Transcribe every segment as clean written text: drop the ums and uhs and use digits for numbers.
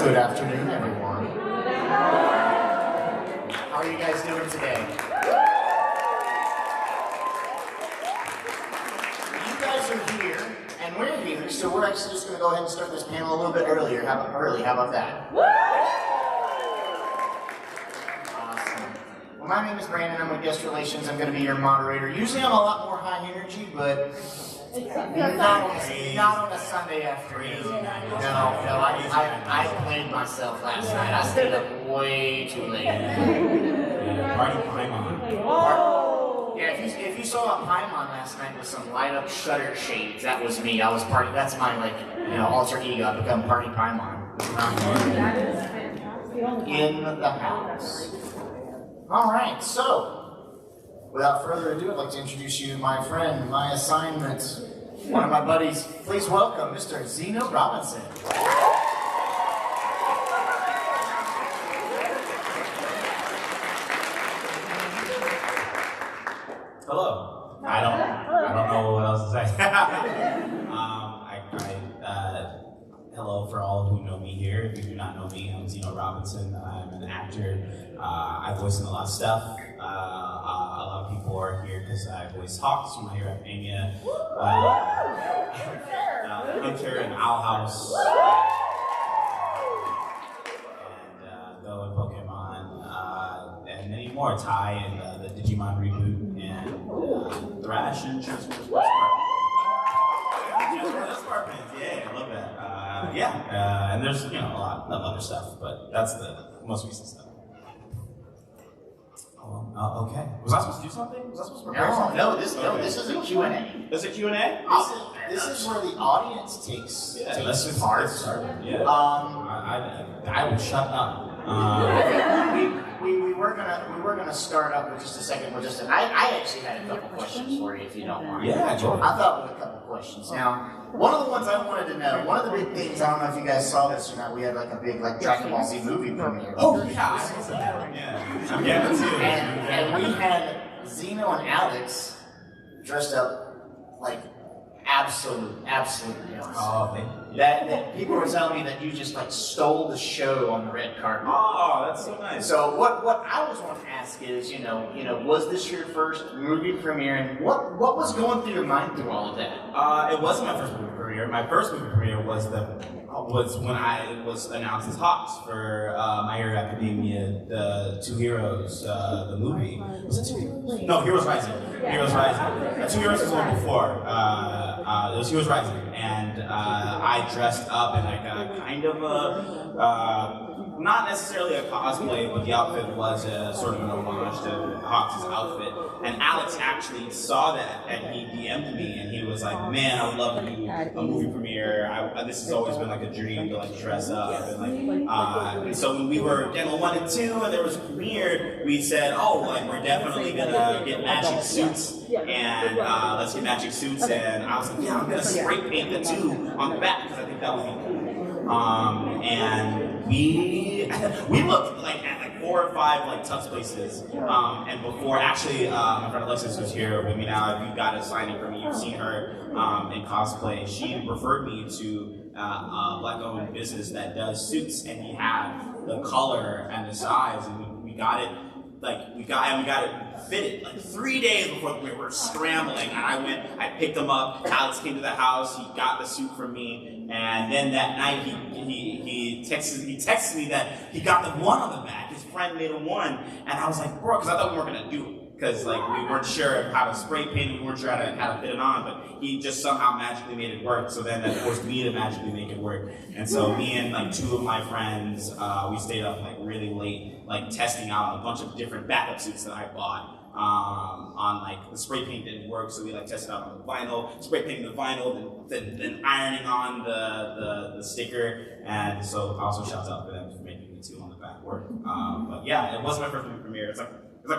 Good afternoon, everyone. How are you guys doing today? You guys are here, and we're here, so we're actually just going to go ahead and start this panel a little bit earlier. How about that? Awesome. Well, my name is Brandon. I'm with Guest Relations. I'm going to be your moderator. Usually I'm a lot more high energy, but not on a Sunday afternoon. No, I played myself last night. I stayed up way too late. Party Paimon. Yeah, if you saw a Paimon last night with some light up shutter shades, that was me. I was party. That's my alter ego. I've become Party Paimon. In the house. All right, so. Without further ado, I'd like to introduce you my friend, my assignment, one of my buddies. Please welcome Mr. Zeno Robinson. Hello. I don't know what else to say. Hello for all who know me here. If you do not know me, I'm Zeno Robinson. I'm an actor. I voice in a lot of stuff. A lot of people are here because I voice Hawks from My Hero Academia, Hunter and Owl House, and Go and Pokemon, and many more. Ty and the Digimon reboot, and Thrash and Transformers Sparkmans. Yeah, I love that. And there's a lot of other stuff, but that's the most recent stuff. Okay. Was I supposed to do something? Was I supposed to prepare something? No, this is a Q&A. This is a Q&A? This is where the audience takes part. Yeah. I will shut up. We were gonna start up with just a second. I actually had a couple questions for you, if you don't mind. Yeah, sure. I thought with a couple questions. Now, one of the ones I wanted to know, one of the big things, I don't know if you guys saw this or not, we had like a big Dragon Ball Z movie premiere. Oh yeah, I saw that. Yeah, me too. And we had Zeno and Alex dressed up like absolutely awesome. Oh, thank you. That people were telling me that you just stole the show on the red carpet. Oh, that's so nice. So what I was want to ask is, was this your first movie premiere, and what was going through your mind through all of that? It wasn't my first movie premiere. My first movie premiere was when I was announced as Hawks for My Hero Academia, the Two Heroes, the movie. Was it Two Heroes? No, Heroes Rising. Heroes Rising. Two Heroes was the one before. It was Heroes Rising, and I dressed up in kind of not necessarily a cosplay, but the outfit was sort of an homage to Hawks' outfit. And Alex actually saw that, and he DM'd me, and he was like, "Man, I would love to do a movie premiere. This has always been a dream to dress up." And so when we were demo 1 and 2, and there was a premiere, we said, "Oh, we're definitely gonna get matching suits, and let's get matching suits." And I was like, "Yeah, I'm gonna spray paint the 2 on the back because I think that would be cool." And we looked at 4 or 5 tux places, and before actually my friend Alexis, who's here with me now, if you got a signing from me, you've seen her in cosplay. She referred me to a black-owned business that does suits, and he had the color and the size, and we got it. We got it fitted 3 days before we were scrambling. And I picked him up. Alex came to the house. He got the suit from me, and then that night he texted me that he got the 1 on the back. His friend made a 1, and I was like, bro, because I thought we weren't gonna do it. Because we weren't sure how to spray paint, we weren't sure how to fit it on, but he just somehow magically made it work. So then that forced me to magically make it work. And so me and 2 of my friends, we stayed up really late, testing out a bunch of different backup suits that I bought. On the spray paint didn't work, so we tested out on the vinyl, spray painting the vinyl, then ironing on the sticker. And so also shouts out for them for making the 2 on the back work. But yeah, it wasn't my first movie premiere. It's my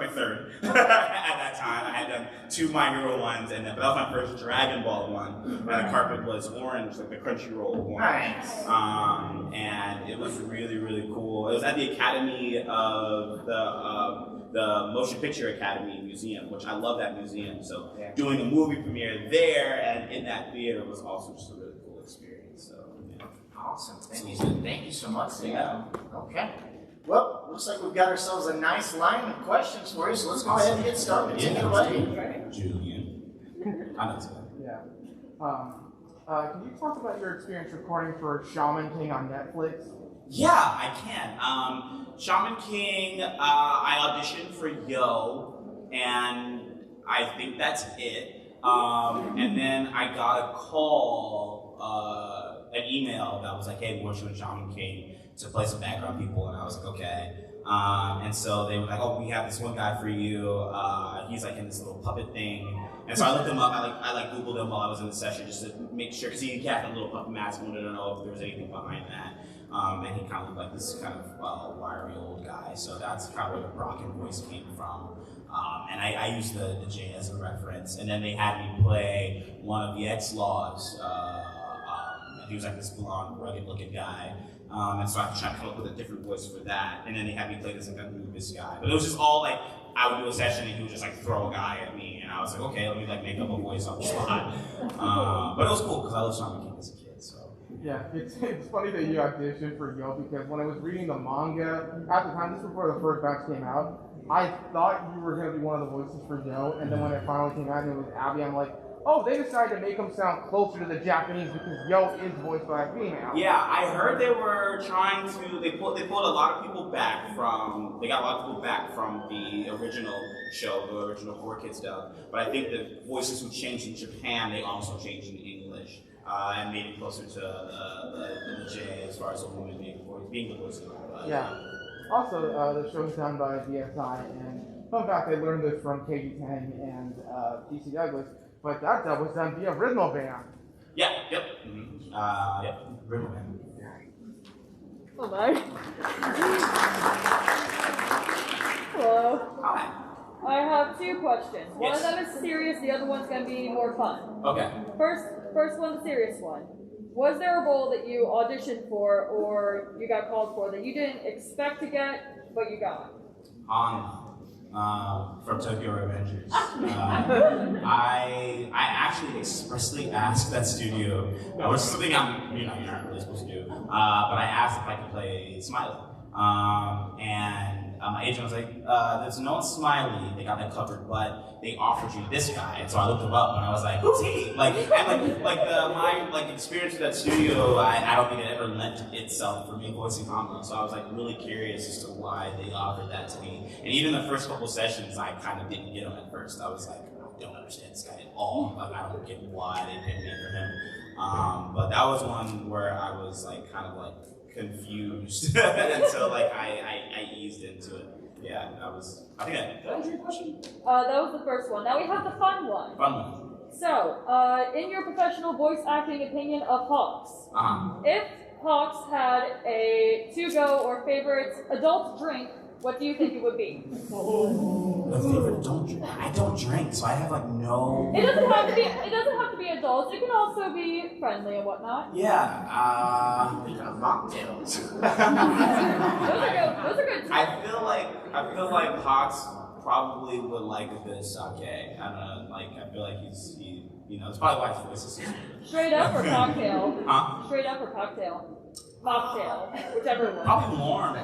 3rd at that time. I had done 2 My Hero ones, but that was my first Dragon Ball one. And the carpet was orange, the Crunchyroll one. Nice. And it was really, really cool. It was at the Academy of the Motion Picture Academy Museum, which I love that museum. So doing a movie premiere there and in that theater was also just a really cool experience. So yeah. Awesome. Thank you so much. Yeah. Okay. Well, looks like we've got ourselves a nice line of questions for you, so let's go ahead and get started. Take it away. Julian. I know it's good. Yeah. Can you talk about your experience recording for Shaman King on Netflix? Yeah, I can. Shaman King, I auditioned for Yo, and I think that's it. And then I got a call, an email that was like, hey, we're shooting Shaman King to play some background people, and I was like, okay. And so they were like, oh, we have this one guy for you. He's like in this little puppet thing. And so I looked him up. I Googled him while I was in the session just to make sure, because he had a little puppet mask. I wanted to know if there was anything behind that. And he kind of looked like this kind of wiry old guy. So that's kind of where the Brocken voice came from. And I used the J as a reference. And then they had me play one of the X-Laws. And he was like this blonde, rugged-looking guy. And so I had to try to come up with a different voice for that. And then they had me play this like Anubis guy. But it was just all like, I would do a session and he would just like throw a guy at me. And I was like, okay, let me like make up a voice on the spot. But it was cool because I loved Shaman King as a kid, so. Yeah, it's funny that you auditioned for Yo, because when I was reading the manga, at the time, this was before the first batch came out, I thought you were going to be one of the voices for Yo, and then when it finally came out and it was Abby, I'm like, oh, they decided to make him sound closer to the Japanese because Yo is voiced by a female. Yeah, I heard they were trying to, they pulled a lot of people back from, they got a lot of people back from the original show, the original 4Kids dub, but I think the voices who changed in Japan, they also changed in English, and made it closer to the J as far as a woman being the voice of the Yeah. Also, the show is done by BSI, and fun fact, I learned this from Katie Tang and DC Douglas, but that dub was done via Rhythmo Band. Yeah, yep. Mm-hmm. Yep, Rhythm Band. Hello. Hello. Hi. I have two questions. One of them is serious, the other one's going to be more fun. Okay. First one, the serious one. Was there a role that you auditioned for or you got called for that you didn't expect to get, but you got? From Tokyo Revengers. I actually expressly asked that studio, which is something you're not really supposed to do, but I asked if I could play Smiley. And my agent was like, there's no Smiley, they got that covered, but they offered you this guy. And so I looked him up and I was like, who's he? My experience with that studio, I don't think it ever lent itself for me voicing Hongo. So I was like really curious as to why they offered that to me. And even the first couple sessions, I kind of didn't get him at first. I was like, I don't understand this guy at all. Like, I don't get why they picked me for him. But that was one where I was like kind of like confused until like I eased into it. Yeah, I think that was your question? That was the first one. Now we have the fun one. Fun one. So, in your professional voice acting opinion of Hawks, if Hawks had a to-go or favorite adult drink, what do you think it would be? A favorite adult drink? I don't drink, so I have like no. It doesn't have to be adults. It can also be friendly and whatnot. Yeah. Mocktails. Those are good too. I feel like Hawks probably would like a bit of sake. I don't know. Like I feel like it's probably why his voice is so sweet. Straight up or cocktail? Huh? Straight up or cocktail? Mocktail, whichever one. Probably warm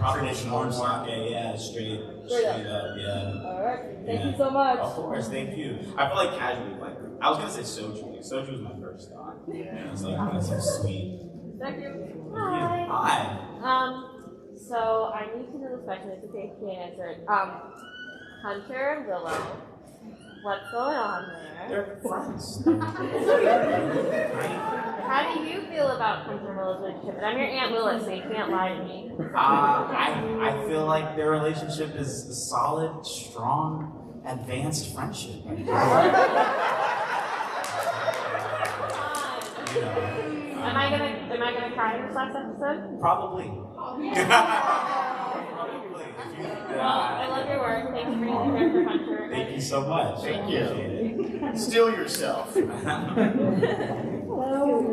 sake. Yeah, straight up. Yeah. All right. Thank you so much. Of course, thank you. I feel like casually, like I was gonna say soju. Soju was my first thought. Yeah, it's like that's so sweet. Thank you. Hi. Hi. So I need to know this question. It's okay if you can't answer it. Hunter and Willow, what's going on there? They're friends. How do you feel about Hunter and Willow's relationship? And I'm your Aunt Willis, so you can't lie to me. I feel like their relationship is a solid, strong, advanced friendship. Am I gonna cry in this last episode? Probably. I love your work. Thank you for being here for Hunter. Thank you so much. Thank you. Still yourself. Hello.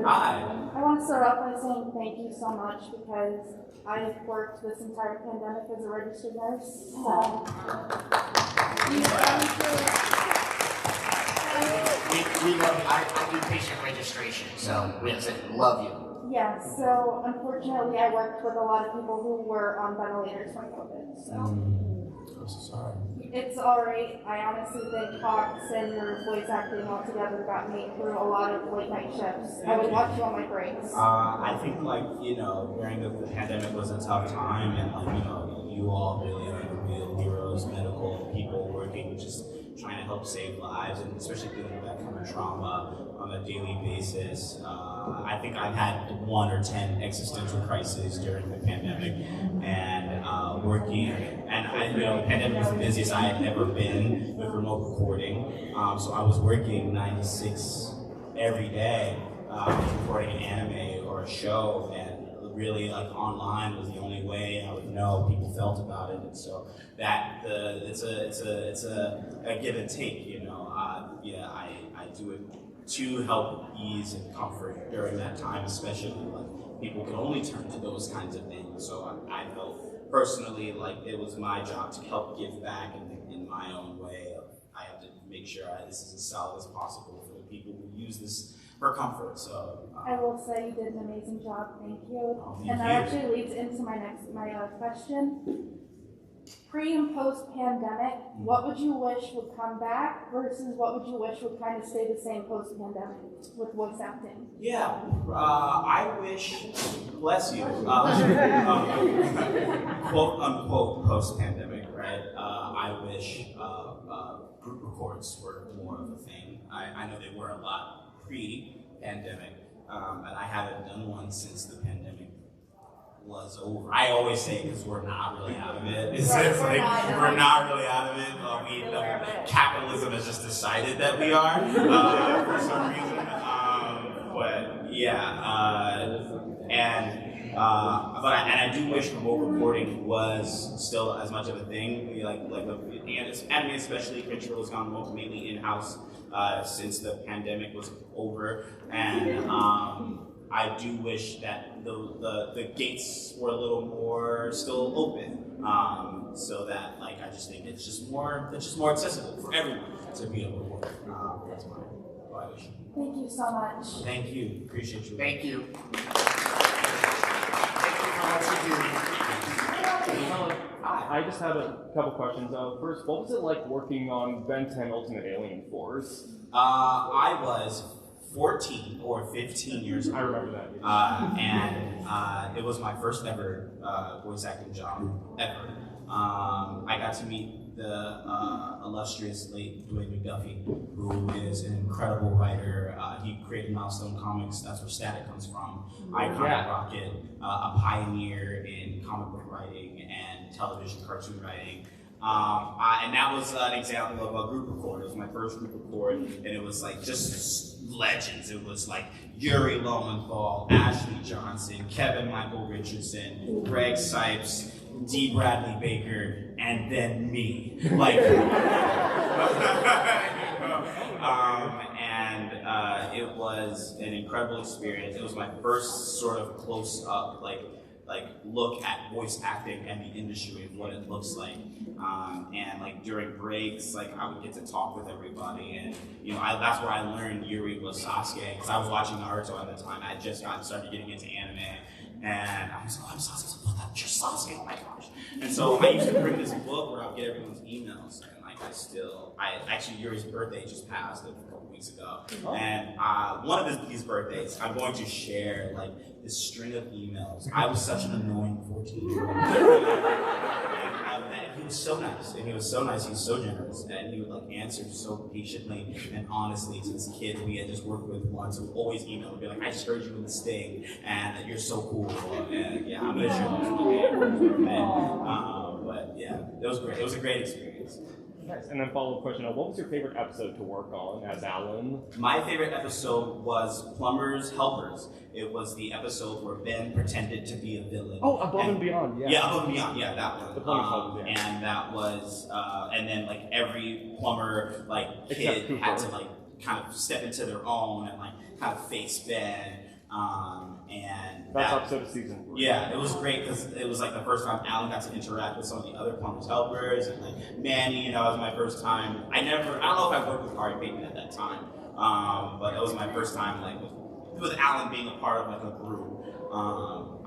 Hi. I want to start off by saying thank you so much because I've worked this entire pandemic as a registered nurse. So We love you. I do patient registration, so we love you. Yeah, so unfortunately I worked with a lot of people who were on ventilators when COVID, so. I'm so sorry. It's alright. I honestly think Fox and your voice acting altogether got me through a lot of late night shifts. I would watch you on my breaks. I think during the pandemic was a tough time, and you all really are the real heroes, medical people working, just trying to help save lives, and especially dealing with that kind of trauma on a daily basis. I think I've had 1 or 10 existential crises during the pandemic, and working, and the pandemic was the busiest I had ever been with remote recording. So I was working 9 to 6 every day, recording an anime or a show, and really online was the only way I would know people felt about it, and so it's a give and take, I do it to help ease and comfort during that time, especially people can only turn to those kinds of things. So I felt personally like it was my job to help give back in my own way. I have to make sure this is as solid as possible for the people who use this for comfort. So I will say you did an amazing job. Thank you. Thank That you. actually leads into my question. Pre and post pandemic, what would you wish would come back versus what would you wish would kind of stay the same post pandemic with voice acting? Yeah, I wish, bless you, quote unquote post pandemic, right? I wish group records were more of a thing. I know they were a lot pre-pandemic, but I haven't done one since the pandemic was over. I always say because we're not really out of it. We're not really out of it. Capitalism has just decided that we are for some reason. But I do wish remote recording was still as much of a thing. Anime, especially Crunchyroll, has gone mainly in-house since the pandemic was over, and I do wish that the gates were a little more still open, so that I just think it's just more accessible for everyone to be able to work. That's my wish. Thank you so much. Thank you. Appreciate you. Thank you. Thank you for what you do. I just had a couple questions. First, what was it like working on Ben 10 Ultimate Alien Force? I was 14 or 15 years old. I remember that. And it was my first ever voice acting job ever. I got to meet the illustrious late Dwayne McDuffie, who is an incredible writer. He created Milestone Comics. That's where Static comes from. Iconic Rocket, a pioneer in comic book writing and television cartoon writing. And that was an example of a group record. It was my first group record, and it was just legends. It was Yuri Lowenthal, Ashley Johnson, Kevin Michael Richardson, Greg Sipes, D. Bradley Baker, and then me. It was an incredible experience. It was my first sort of close up, look at voice acting and the industry and what it looks like. And during breaks, I would get to talk with everybody, and that's where I learned Yuri was Sasuke, because I was watching Naruto at the time. I just started getting into anime, and I was like, oh, I'm Sasuke. You're Sasuke, oh my gosh. And so I used to bring this book where I would get everyone's emails, and actually Yuri's birthday just passed a couple weeks ago. And one of these birthdays, I'm going to share this string of emails. I was such an annoying 14-year-old. He was so nice, and he was so generous, and he would answer so patiently and honestly to this kid we had just worked with once, who would always email and be like, I just heard you in the Sting, and you're so cool, and yeah, I'm gonna share this with you. But yeah, it was great. It was a great experience. Nice. And then follow-up question, what was your favorite episode to work on as Alan? My favorite episode was Plumber's Helpers. It was the episode where Ben pretended to be a villain. Oh, Above and Beyond, yeah. Yeah, Above and Beyond, yeah, that one. The Plumber's Helpers, yeah. And that was, and then every plumber, kid had to kind of step into their own and kind of face Ben. And that's episode of season 4. Yeah, it was great because it was the first time Alan got to interact with some of the other Plumber's Helpers, and Manny, that was my first time. I don't know if I worked with Ari Bateman at that time, but it was my first time with with Alan being a part of like a group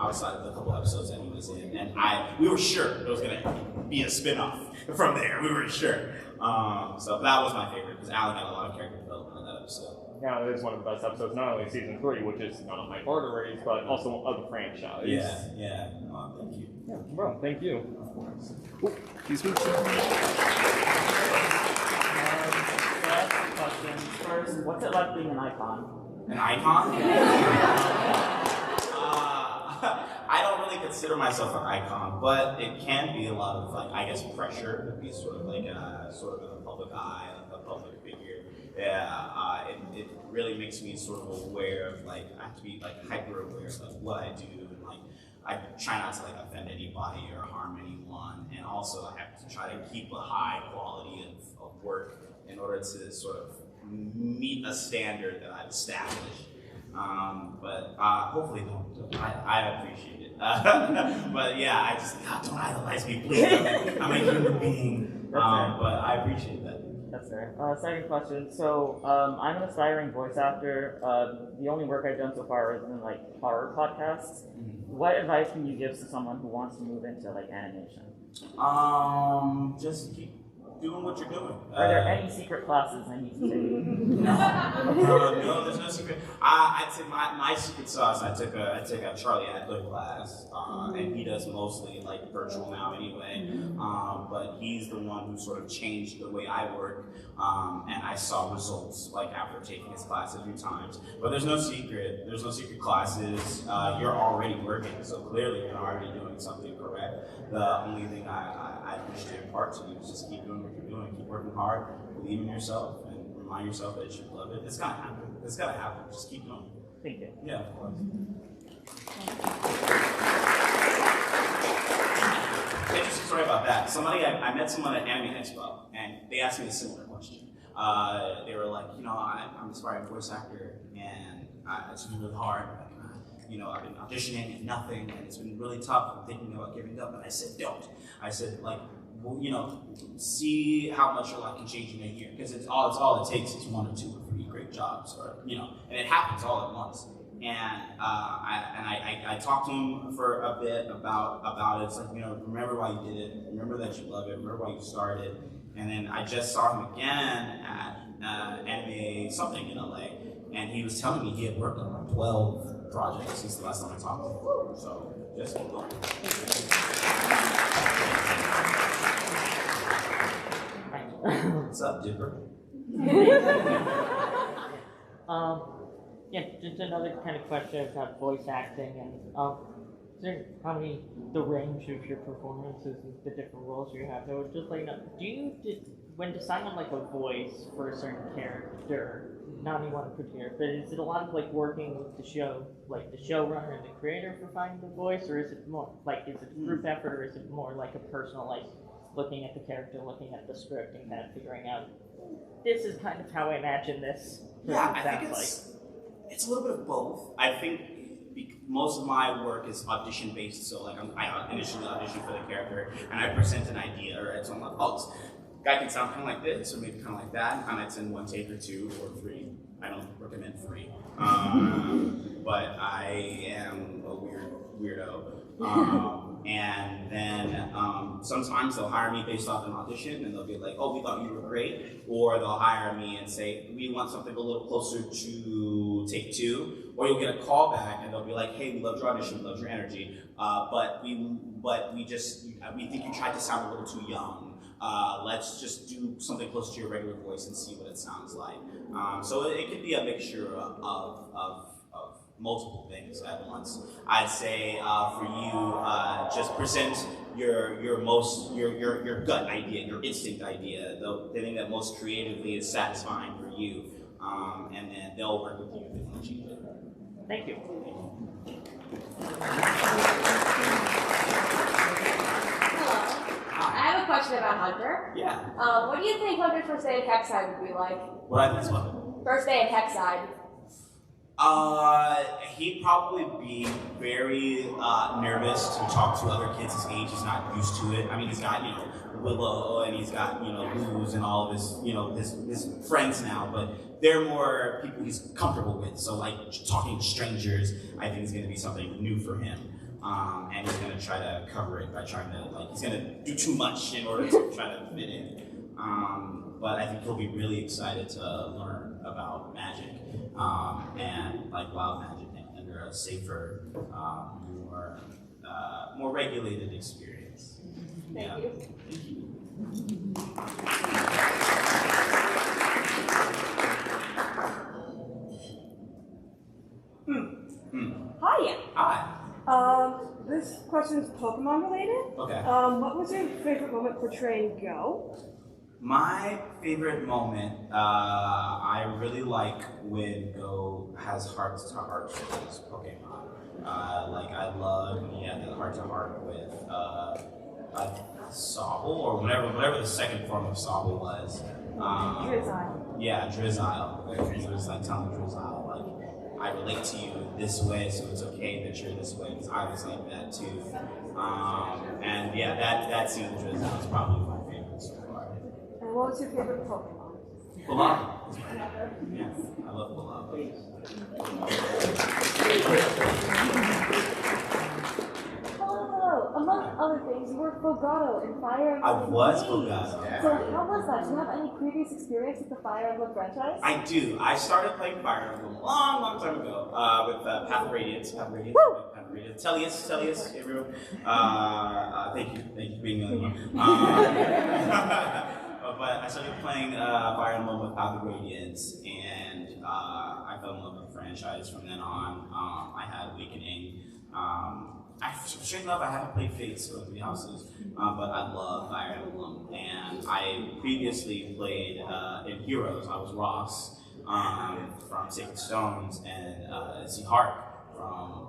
outside of the couple episodes that he was in, and we were sure there was gonna be a spin-off from there. We were sure. So that was my favorite because Alan got a lot of character development in that episode. Yeah, it is one of the best episodes, not only season 3, which is not on my order race, but also of the franchise. Yeah. Thank you. Yeah, well, thank you. Of course. Excuse me. Questions. First, what's it like being an icon? An icon? I don't really consider myself an icon, but it can be a lot of like, I guess, pressure to be sort of like sort of in the public eye, like a public figure. Yeah, it really makes me sort of aware of like, I have to be like hyper aware of like what I do, and like I try not to like offend anybody or harm anyone, and also I have to try to keep a high quality of work in order to sort of meet a standard that I've established. But hopefully don't. I appreciate it. But yeah, I just, God, don't idolize me, please. I'm a human being. But I appreciate that. That's fair. Second question. So I'm an aspiring voice actor. The only work I've done so far is in like horror podcasts. What advice can you give to someone who wants to move into like animation? Just keep doing what you're doing. Are there any secret classes I need to take? No, there's no secret. I'd say my secret sauce. I took a Charlie Adler class, and he does mostly like virtual now anyway. But he's the one who sort of changed the way I work, and I saw results like after taking his class a few times. But there's no secret. There's no secret classes. You're already working, so clearly you're already doing something correct. The only thing I wish to impart to you is just keep doing what you're doing, keep working hard, believe in yourself, and remind yourself that you love it. It's gonna happen. It's gonna happen. Just keep going. Thank you. Yeah, of course. Interesting story about that. I met someone at Anime Expo, and they asked me a similar question. They were like, I'm an aspiring voice actor, and it's been really hard. I've been auditioning and nothing, and it's been really tough. I'm thinking about giving up, and I said, don't. I said, see how much your life can change in a year, because it's all it takes is 1 or 2 or 3 great jobs, and it happens all at once. And I talked to him for a bit about it. It's like, remember why you did it, remember that you love it, remember why you started. And then I just saw him again at anime something in LA, and he was telling me he had worked on like 12 projects since the last time I talked to him. So just keep going. What's up, Dipper? Yeah, just another kind of question about voice acting and the range of your performances and the different roles you have. So just like, when deciding on like a voice for a certain character, not anyone in particular, but is it a lot of like working with the show, like the showrunner and the creator for finding the voice, or is it more like, is it a group effort, or is it more like a personal, like looking at the character, looking at the script, and kind of figuring out, this is kind of how I imagine this? Yeah, I think it's a little bit of both. I think most of my work is audition based, so like I initially audition for the character, and I present an idea, or it's on like, this guy can sound kind of like this, or maybe kind of like that, and it's in 1 take or 2 or 3. I don't recommend 3, but I am a weirdo. And then sometimes they'll hire me based off an audition, and they'll be like, oh, we thought you were great, or they'll hire me and say, we want something a little closer to take 2, or you'll get a call back, and they'll be like, hey, we loved your audition, we loved your energy, but we think you tried to sound a little too young. Let's just do something close to your regular voice and see what it sounds like. So it could be a mixture of multiple things at once. I'd say for you, just present your gut idea, your instinct idea, the thing that most creatively is satisfying for you, and then they'll work with you to achieve it. Thank you. I have a question about Hunter. Yeah. What do you think Hunter's first day at Hexside would be like? What I think is what? First day at Hexside. He'd probably be very nervous to talk to other kids his age. He's not used to it. I mean, he's got, Willow, and he's got, you know, Luz and all of his, you know, his friends now, but they're more people he's comfortable with. So like talking to strangers, I think is going to be something new for him. And he's going to try to cover it by trying to, like, he's going to do too much in order to try to fit in. But I think he'll be really excited to learn about magic and like wild magic under a safer, more regulated experience. Thank you. Hiya. Hi. This question is Pokemon related. Okay. What was your favorite moment portraying Go? My favorite moment, I really like when Go has heart-to-heart with his Pokemon. Like, I love when he had the heart-to-heart with Sobble, or whatever the second form of Sobble was. Drizzile. Yeah, Drizzile. He was like telling Drizzile, like, I relate to you this way, so it's okay that you're this way, because I was like that too. And yeah, that scene with Drizzile is probably my favorite so far. And what was your favorite Pokemon? Bulab. Yeah, I love Bulab. Hello. Among other things, you were Fogado in Fire Emblem. I was Fogado. So how was that? Do you have any previous experience with the Fire Emblem franchise? I do. I started playing Fire Emblem a long time ago with Path of Radiance. Tellius, everyone. Thank you for being on. But I started playing Fire Emblem with Path of Radiance, and I fell in love with the franchise from then on. I had Awakening. Straight enough, I haven't played Fates or Three Houses, but I love Fire Emblem. And I previously played in Heroes. I was Ross from Sacred Stones, and Zhark from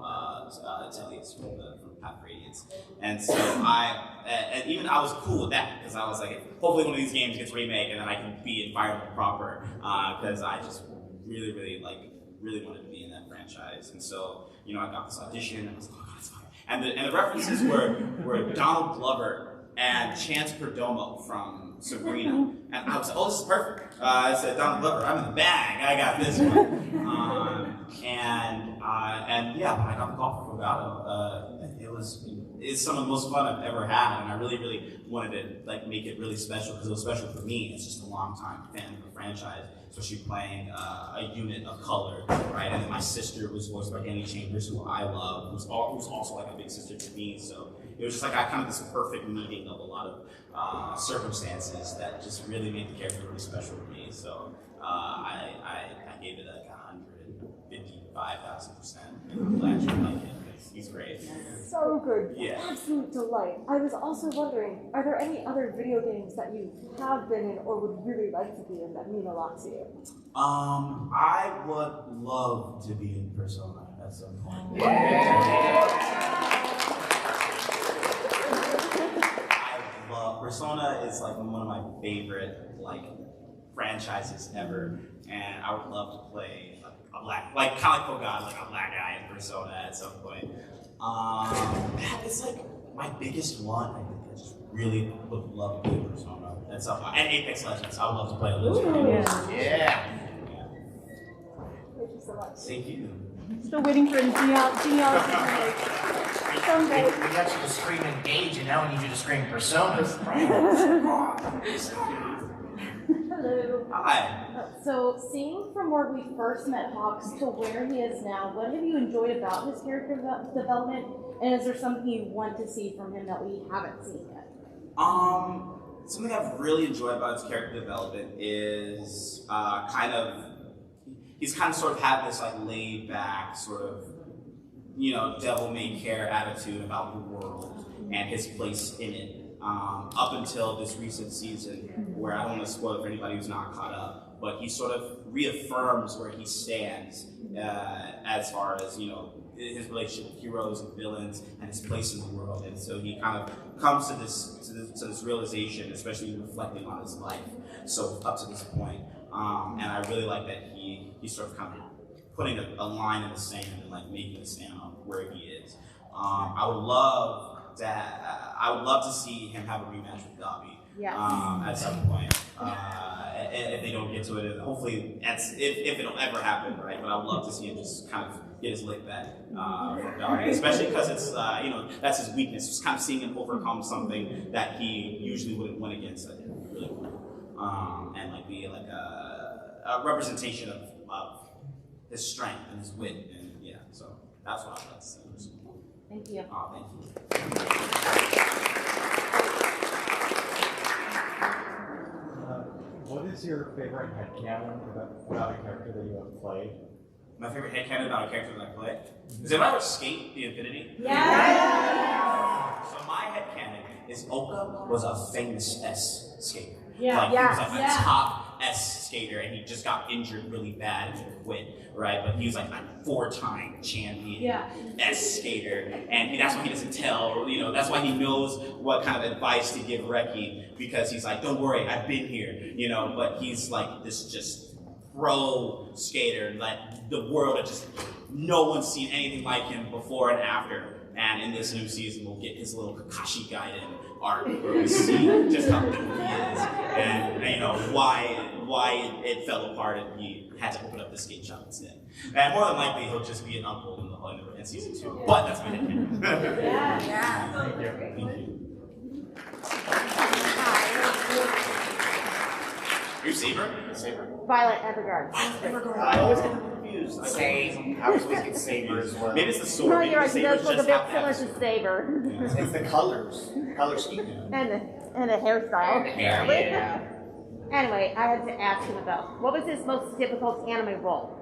Tellius from Path of Radiance. And so I was cool with that, because I was like, hopefully one of these games gets remade and then I can be in Fire Emblem proper, because I just really wanted to be in that franchise. And so, you know, I got this audition and I was like, oh God, it's fire. And the references were Donald Glover and Chance Perdomo from Sabrina. And I was like, oh, this is perfect. I said, Donald Glover, I'm in the bag. I got this one. And yeah, when I got the call for Fogado, it's some of the most fun I've ever had, and I really wanted to like make it really special, because it was special for me. It's just a long time fan of the franchise, especially playing a unit of color, right? And then my sister was voiced by Danny Chambers, who I love, who's also like a big sister to me. So it was just like kind of this perfect meeting of a lot of circumstances that just really made the character really special to me. So I gave it like 155,000%. I'm glad you like it. He's great. So good. Yeah. Absolute delight. I was also wondering, are there any other video games that you have been in or would really like to be in that mean a lot to you? I would love to be in Persona at some point. Persona is like one of my favorite like franchises ever, and I would love to play a black, like kind of like Fogado, like a black guy in Persona at some point. That is like my biggest one. I think I just really would love to play Persona at some point. And Apex Legends, I would love to play on those games. Yeah. Thank you so much. Thank you. Still waiting for genealogy. Someday. We got you to scream Engage, and now we need you to scream Persona. Hello. Hi. So, seeing from where we first met Hawks to where he is now, what have you enjoyed about his character development? And is there something you want to see from him that we haven't seen yet? Something I've really enjoyed about his character development is he's kind of sort of had this like laid back sort of, you know, devil-may-care attitude about the world and his place in it. Up until this recent season, where I don't want to spoil it for anybody who's not caught up, but he sort of reaffirms where he stands as far as, you know, his relationship with heroes and villains and his place in the world. And so he kind of comes to this realization, especially reflecting on his life, so up to this point. And I really like that he's sort of kind of putting a line in the sand and like making a stand on where he is. I would love I would love to see him have a rematch with Dobby. Yes. At some point. If they don't get to it, hopefully if it'll ever happen, right? But I would love to see him just kind of get his lick back from Dobby, especially because it's that's his weakness. Just kind of seeing him overcome something that he usually wouldn't win against. I think would be really cool. And like be like a representation of his strength and his wit, and yeah. So that's what I'd like to say. Thank you. Oh, thank you. What is your favorite headcanon about a character that you have played? My favorite headcanon about a character that I play? Is it about Skate the Infinity? Yeah. So my headcanon is Oka was a famous S skater. Yeah. Like he was like a top S skater, and he just got injured really bad and quit, right? But he was like a 4-time champion S skater, and that's why he doesn't tell. That's why he knows what kind of advice to give Reki, because he's like, "Don't worry, I've been here," But he's like this just pro skater, like the world had just no one's seen anything like him before and after. And in this new season, we'll get his little Kakashi Gaiden arc where we see just how good he is, and why it fell apart and he had to open up the skate shop instead. And more than likely, he'll just be an uncle in season 2. But that's my opinion. Yeah. Thank you. Are you Saber? Violet Evergarden. I always get them confused. Same. I always get Saber as well. Maybe it's the sword. No, Maybe you're the right. He Saber does look a just bit have to have similar to Saber. It's the color scheme. And the hairstyle. And the hair, yeah. Anyway, I had to ask him about what was his most difficult anime role?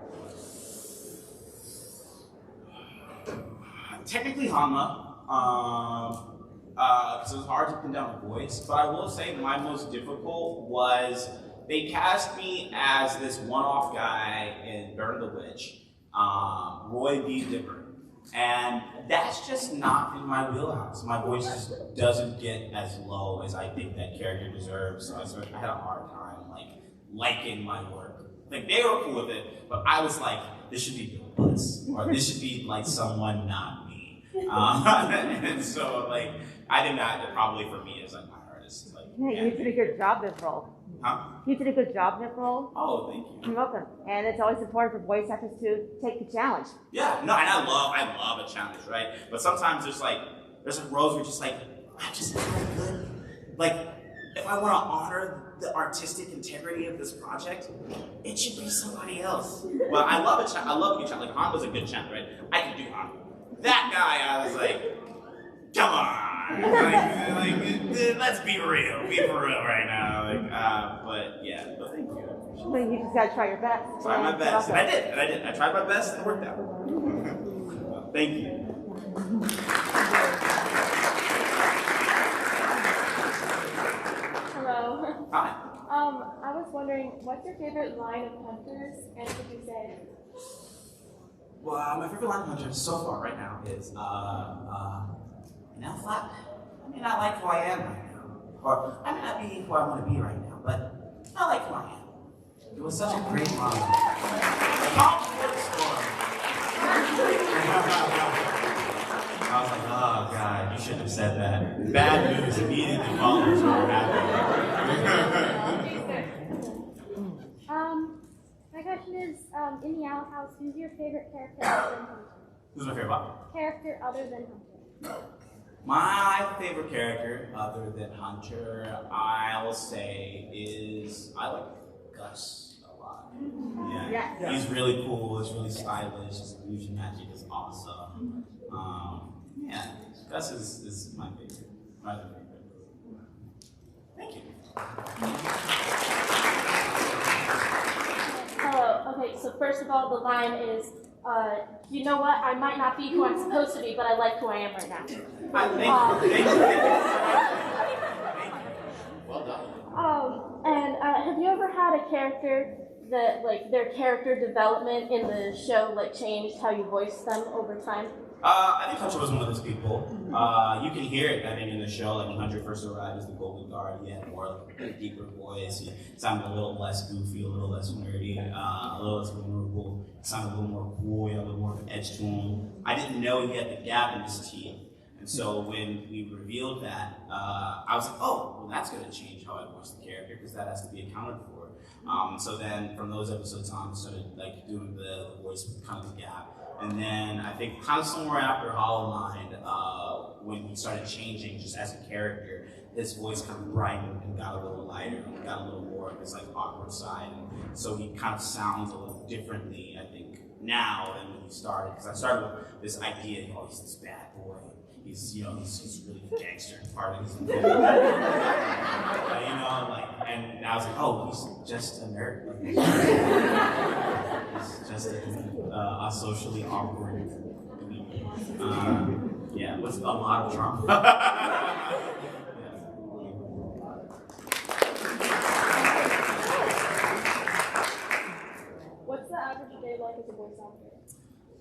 Technically Hanma, because it was hard to pin down a voice, but I will say my most difficult was they cast me as this one-off guy in Burn the Witch, Roy B. Dipper, and that's just not in my wheelhouse. My voice just doesn't get as low as I think that character deserves, so I had a hard time liking my work. Like, they were cool with it, but I was like, this should be Bill Butts, or this should be like someone not me. And so I think that probably for me is like my hardest. Yeah, you did a good job in this role. Huh? You did a good job in that role. Oh, thank you. You're welcome. And it's always important for voice actors to take the challenge. Yeah, no, and I love a challenge, right? But sometimes there's roles where just I'm just not good. If I want to honor the artistic integrity of this project, it should be somebody else. Well, I love a good challenge. Like, Han was a good challenge, right? I can do Han. That guy, I was like, come on. Let's be real. Be for real right now. But thank you. But you just gotta try your best. Try my best. And I did. I tried my best and it worked out. Thank you. Hello. Hi. I was wondering, what's your favorite line of Hunters, and could you say it? Well, my favorite line of Hunters so far right now is, now flat. I may not like who I am right now. Or I may not be who I want to be right now, but I like who I am. It was such a great line. I was like, oh God, you shouldn't have said that. Bad news immediately follows what happened. My question is, in the Owl House, who's your favorite character other than Hunter? Who's my favorite what? Character other than Hunter. My favorite character other than Hunter, I will say, is I like Gus a lot. Yeah. He's really cool, he's really stylish, his illusion magic is awesome. Gus is my favorite. My other favorite. Thank you. Hello. Okay, so first of all, the line is, you know what? I might not be who I'm supposed to be, but I like who I am right now. Thank you. Well done. And have you ever had a character that, their character development in the show, changed how you voice them over time? I think Hunter was one of those people. You can hear it, I think, in the show. When Hunter first arrived as the Golden Guard, he had more a deeper voice. He sounded a little less goofy, a little less nerdy, a little less vulnerable. He sounded a little more cool. He had a little more of an edge to him. I didn't know he had the gap in his teeth And so when we revealed that, I was like, oh, well, that's going to change how I voice the character because that has to be accounted for. So then from those episodes on, I started like doing the voice with kind of the gap. And then I think kind of somewhere after Hollow Mind, when he started changing just as a character, his voice kind of brightened and got a little lighter and got a little more of his like awkward side. And so he kind of sounds a little differently, I think, now than when he started. Because I started with this idea, oh, he's this bad boy. He's, you know, he's really the gangster part of his you know, like, and I was like, oh, he's just a nerd. Like, he's just a socially awkward yeah, with a lot of trauma. What's the average day like as a voice actor?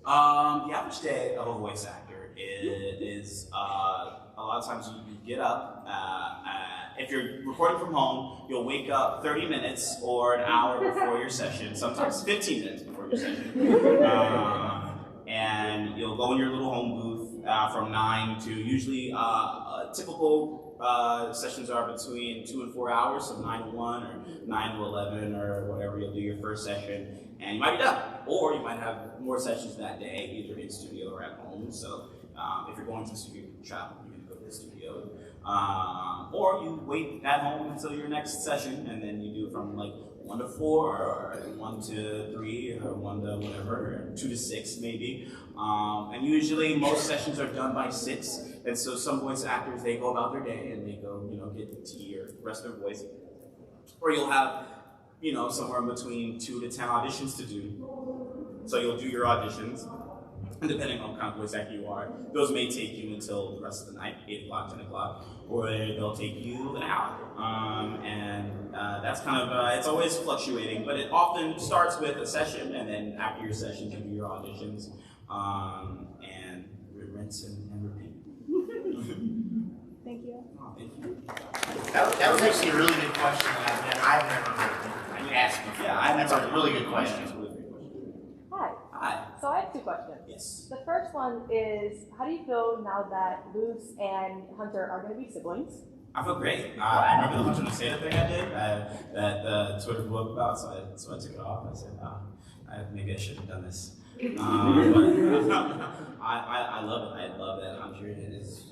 The average day of a voice actor is a lot of times you get up. If you're recording from home, you'll wake up 30 minutes or an hour before your session, sometimes 15 minutes before your session. And you'll go in your little home booth from 9 to usually typical sessions are between 2 and 4 hours, so 9 to 1 or 9 to 11 or whatever. You'll do your first session and you might be done. Or you might have more sessions that day, either in studio or at home. So if you're going to the studio, you can travel, you can go to the studio. Or you wait at home until your next session and then you do it from like 1 to 4 or 1 to 3 or 1 to whatever, or 2 to 6 maybe. And usually most sessions are done by 6. And so some voice actors, they go about their day and they go, you know, get tea or rest their voice. Or you'll have, you know, somewhere between 2 to 10 auditions to do. So you'll do your auditions. And depending on what kind of voice actor you are, those may take you until the rest of the night, 8 o'clock, 10 o'clock, or they'll take you an hour. That's kind of, it's always fluctuating, but it often starts with a session, and then after your session, you do your auditions, and rinse and repeat. Thank you. Oh, thank you. That was actually a really good question that I've never heard you ask before. Yeah, that's a really good question. Hi. Hi. So I have 2 questions. Yes. The first one is, how do you feel now that Luz and Hunter are going to be siblings? I feel great. I remember the Hunter Naceda thing I did that Twitter blew up about, so I took it off. I said, maybe I should have done this. But I love it. I love that Hunter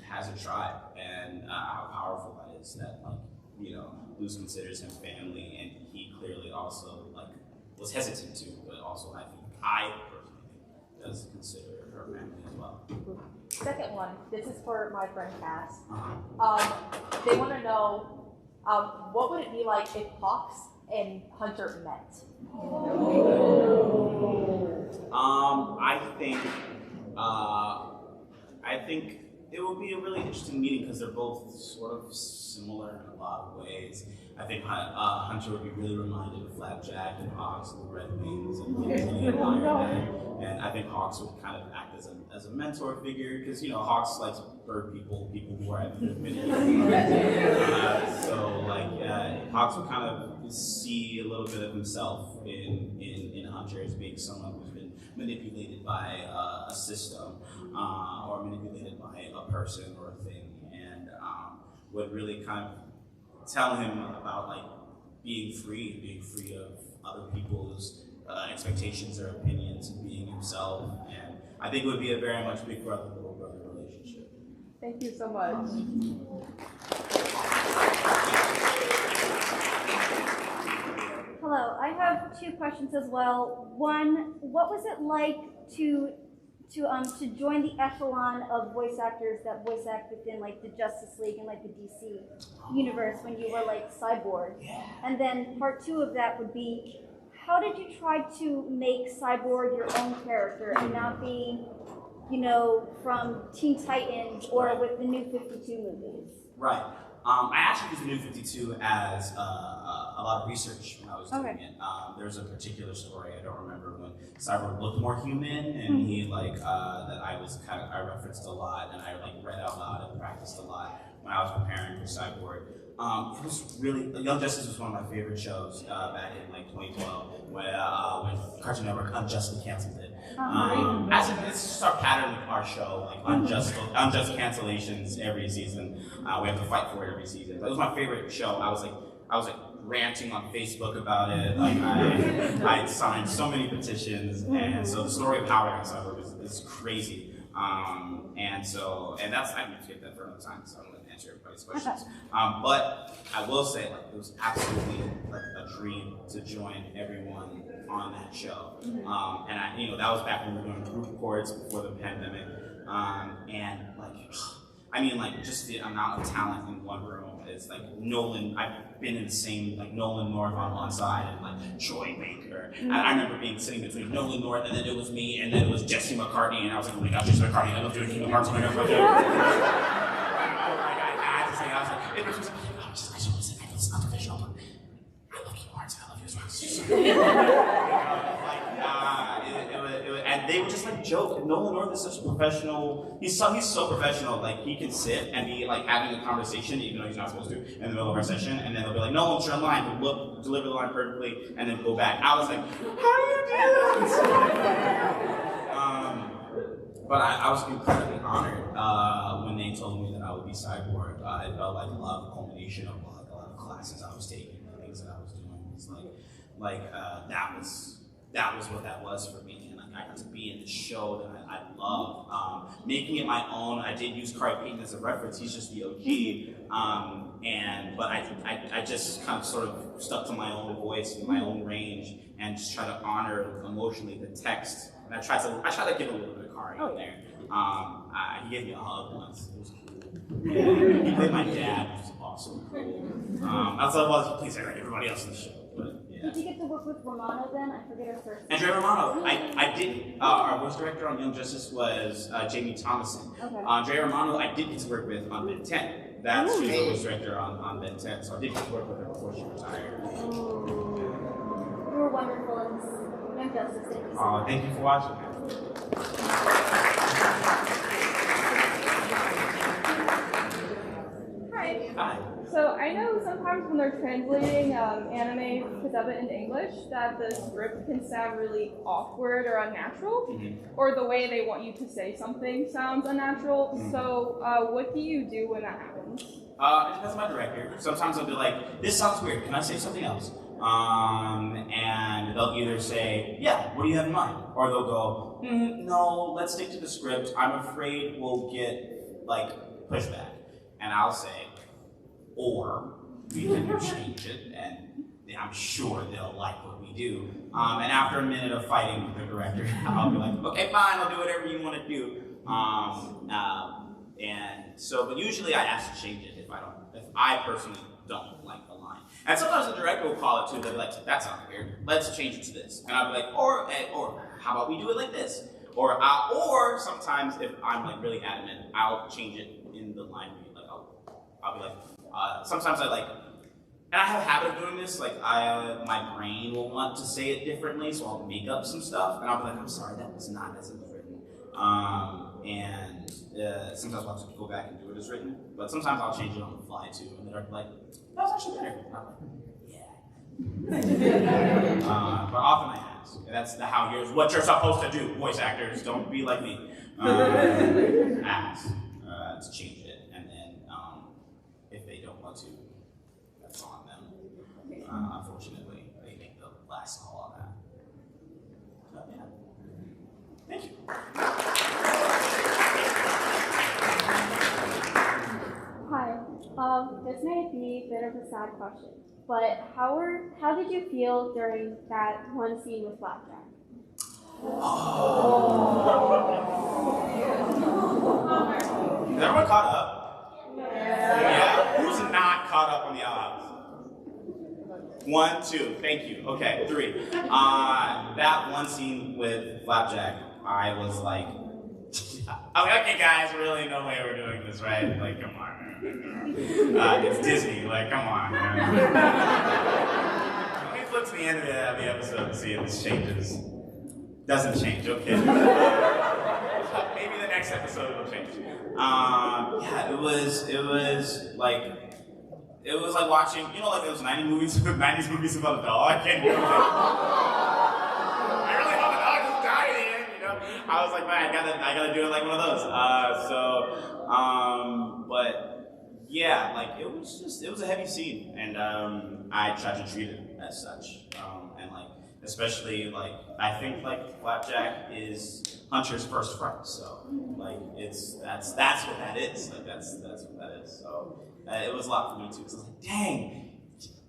has a tribe, and how powerful that is. That, like, you know, Luz considers him family, and he clearly also like was hesitant to, but also I personally does consider her family as well. Second one, this is for my friend Cass. They want to know, what would it be like if Hawks and Hunter met? I think it will be a really interesting meeting because they're both sort of similar in a lot of ways. I think Hunter would be really reminded of Flapjack and Hawks and the Red Wings and really admire that. And I think Hawks would kind of act as a mentor figure because, you know, Hawks likes bird people who are at the so like Hawks would kind of see a little bit of himself in Hunter as being someone who's been manipulated by a system or manipulated by a person or a thing, and would really kind of tell him about like being free of other people's expectations or opinions and being himself. And I think it would be a very much big brother, little brother relationship. Thank you so much. Hello, I have 2 questions as well. One, what was it like to join the echelon of voice actors that voice act within like the Justice League and like the DC universe when you were like Cyborg? And then part 2 of that would be, how did you try to make Cyborg your own character and not be, you know, from Teen Titans or with the New 52 movies? Right. I actually used the New 52 as a lot of research when I was doing it. There's a particular story, I don't remember, when Cyborg looked more human, and he like that I referenced a lot, and I like read out loud and practiced a lot when I was preparing for Cyborg. It was really, Young Justice was one of my favorite shows back in like 2012 when Cartoon Network unjustly canceled it. As it's just our pattern with our show, like unjust cancellations every season. We have to fight for it every season. But it was my favorite show. I was like ranting on Facebook about it. Like I signed so many petitions, and so the story of Howard and Cyborg is crazy. And that's, I can skip that for another time, so I'm going to answer everybody's questions. But I will say, like, it was absolutely like a dream to join everyone on that show. And I, that was back when we were doing group reports before the pandemic. And like, I mean, like, just the amount of talent in one room is like Nolan. I've been in the same, like, Nolan North on one side and like Joy Baker. And I remember sitting between Nolan North, and then it was me, and then it was Jesse McCartney, and I was like, oh my gosh, Jesse McCartney, I love doing Kingdom Hearts. Oh my gosh, I had to say, I was like, it was just, I just want to say, I know it's not official, but I love Kingdom Hearts, I love you as well. And they would just like joke. Nolan North is such a professional. He's so professional. Like he can sit and be like having a conversation, even though he's not supposed to, in the middle of our session, and then they'll be like, "No, it's your line." He'll deliver the line perfectly, and then go back. I was like, "How do you do this?" But I was incredibly honored when they told me that I would be Cyborg. It felt like a lot of culmination of a lot of classes I was taking, and things that I was doing. It's that was what that was for me. I got to be in this show that I love. Making it my own, I did use Corey Payton as a reference. He's just the OG. But I just kind of sort of stuck to my own voice and my own range, and just try to honor emotionally the text. And I tried to give a little bit of Corey in there. He gave me a hug once. It was cool. He played my dad, which was awesome. Outside of he plays everybody else in the show. Did you get to work with Romano then? I forget her first name. Andrea Romano. I did. Our voice director on Young Justice was Jamie Thomason. Okay. Andrea Romano, I did get to work with on Ben 10. She's the voice director on Ben 10, so I did get to work with her before she retired. You were wonderful in Young Justice. Thank you so much. Thank you for watching. Hi. So I know sometimes when they're translating anime to dub it into English, that the script can sound really awkward or unnatural, or the way they want you to say something sounds unnatural. So what do you do when that happens? It depends on my director. Sometimes they'll be like, "This sounds weird. Can I say something else?" And they'll either say, "Yeah, what do you have in mind?" Or they'll go, "No, let's stick to the script. I'm afraid we'll get like pushback." And I'll say, "Or we can change it, and I'm sure they'll like what we do." And after a minute of fighting with the director, I'll be like, "Okay, fine, I'll do whatever you want to do." But usually I ask to change it if I personally don't like the line. And sometimes the director will call it too. They'll be like, "That sounds weird. Let's change it to this." And I'll be like, or how about we do it like this? Or sometimes if I'm like really adamant, I'll change it in the line. Like I'll be like, sometimes I like, and I have a habit of doing this. Like my brain will want to say it differently, so I'll make up some stuff, and I'll be like, "I'm sorry, that was not as it was written." Sometimes I'll have to go back and do it as written, but sometimes I'll change it on the fly too, and they're like, "That was actually better." And I'm like, "Yeah." But often I ask. That's here's what you're supposed to do, voice actors. Don't be like me. Ask to change it, and then if they don't want to, that's on them. Unfortunately, they make the last call on that. So, yeah. Thank you. Hi. This may be a bit of a sad question, but how did you feel during that one scene with Flapjack? Is everyone caught up? Yeah. Who's not caught up on the odds? 1, 2. Thank you. Okay, 3. That one scene with Flapjack, I was like, okay, guys, really, no way we're doing this, right? Like, come on. It's Disney. Like, come on. Let me flip to the end of the episode and see if this changes. Doesn't change. Okay. Maybe the next episode will change. Yeah, it was like it was like watching, you know, like those 90s movies about a dog, and you're like, I really hope the dog doesn't die in the end, you know? I was like, man, I gotta do it like one of those. But yeah, like it was a heavy scene, and I tried to treat it as such, and like especially like I think like Flapjack is Hunter's first friend, so like that's what that is, like that's what that is. So it was a lot for me too, because I was like, dang,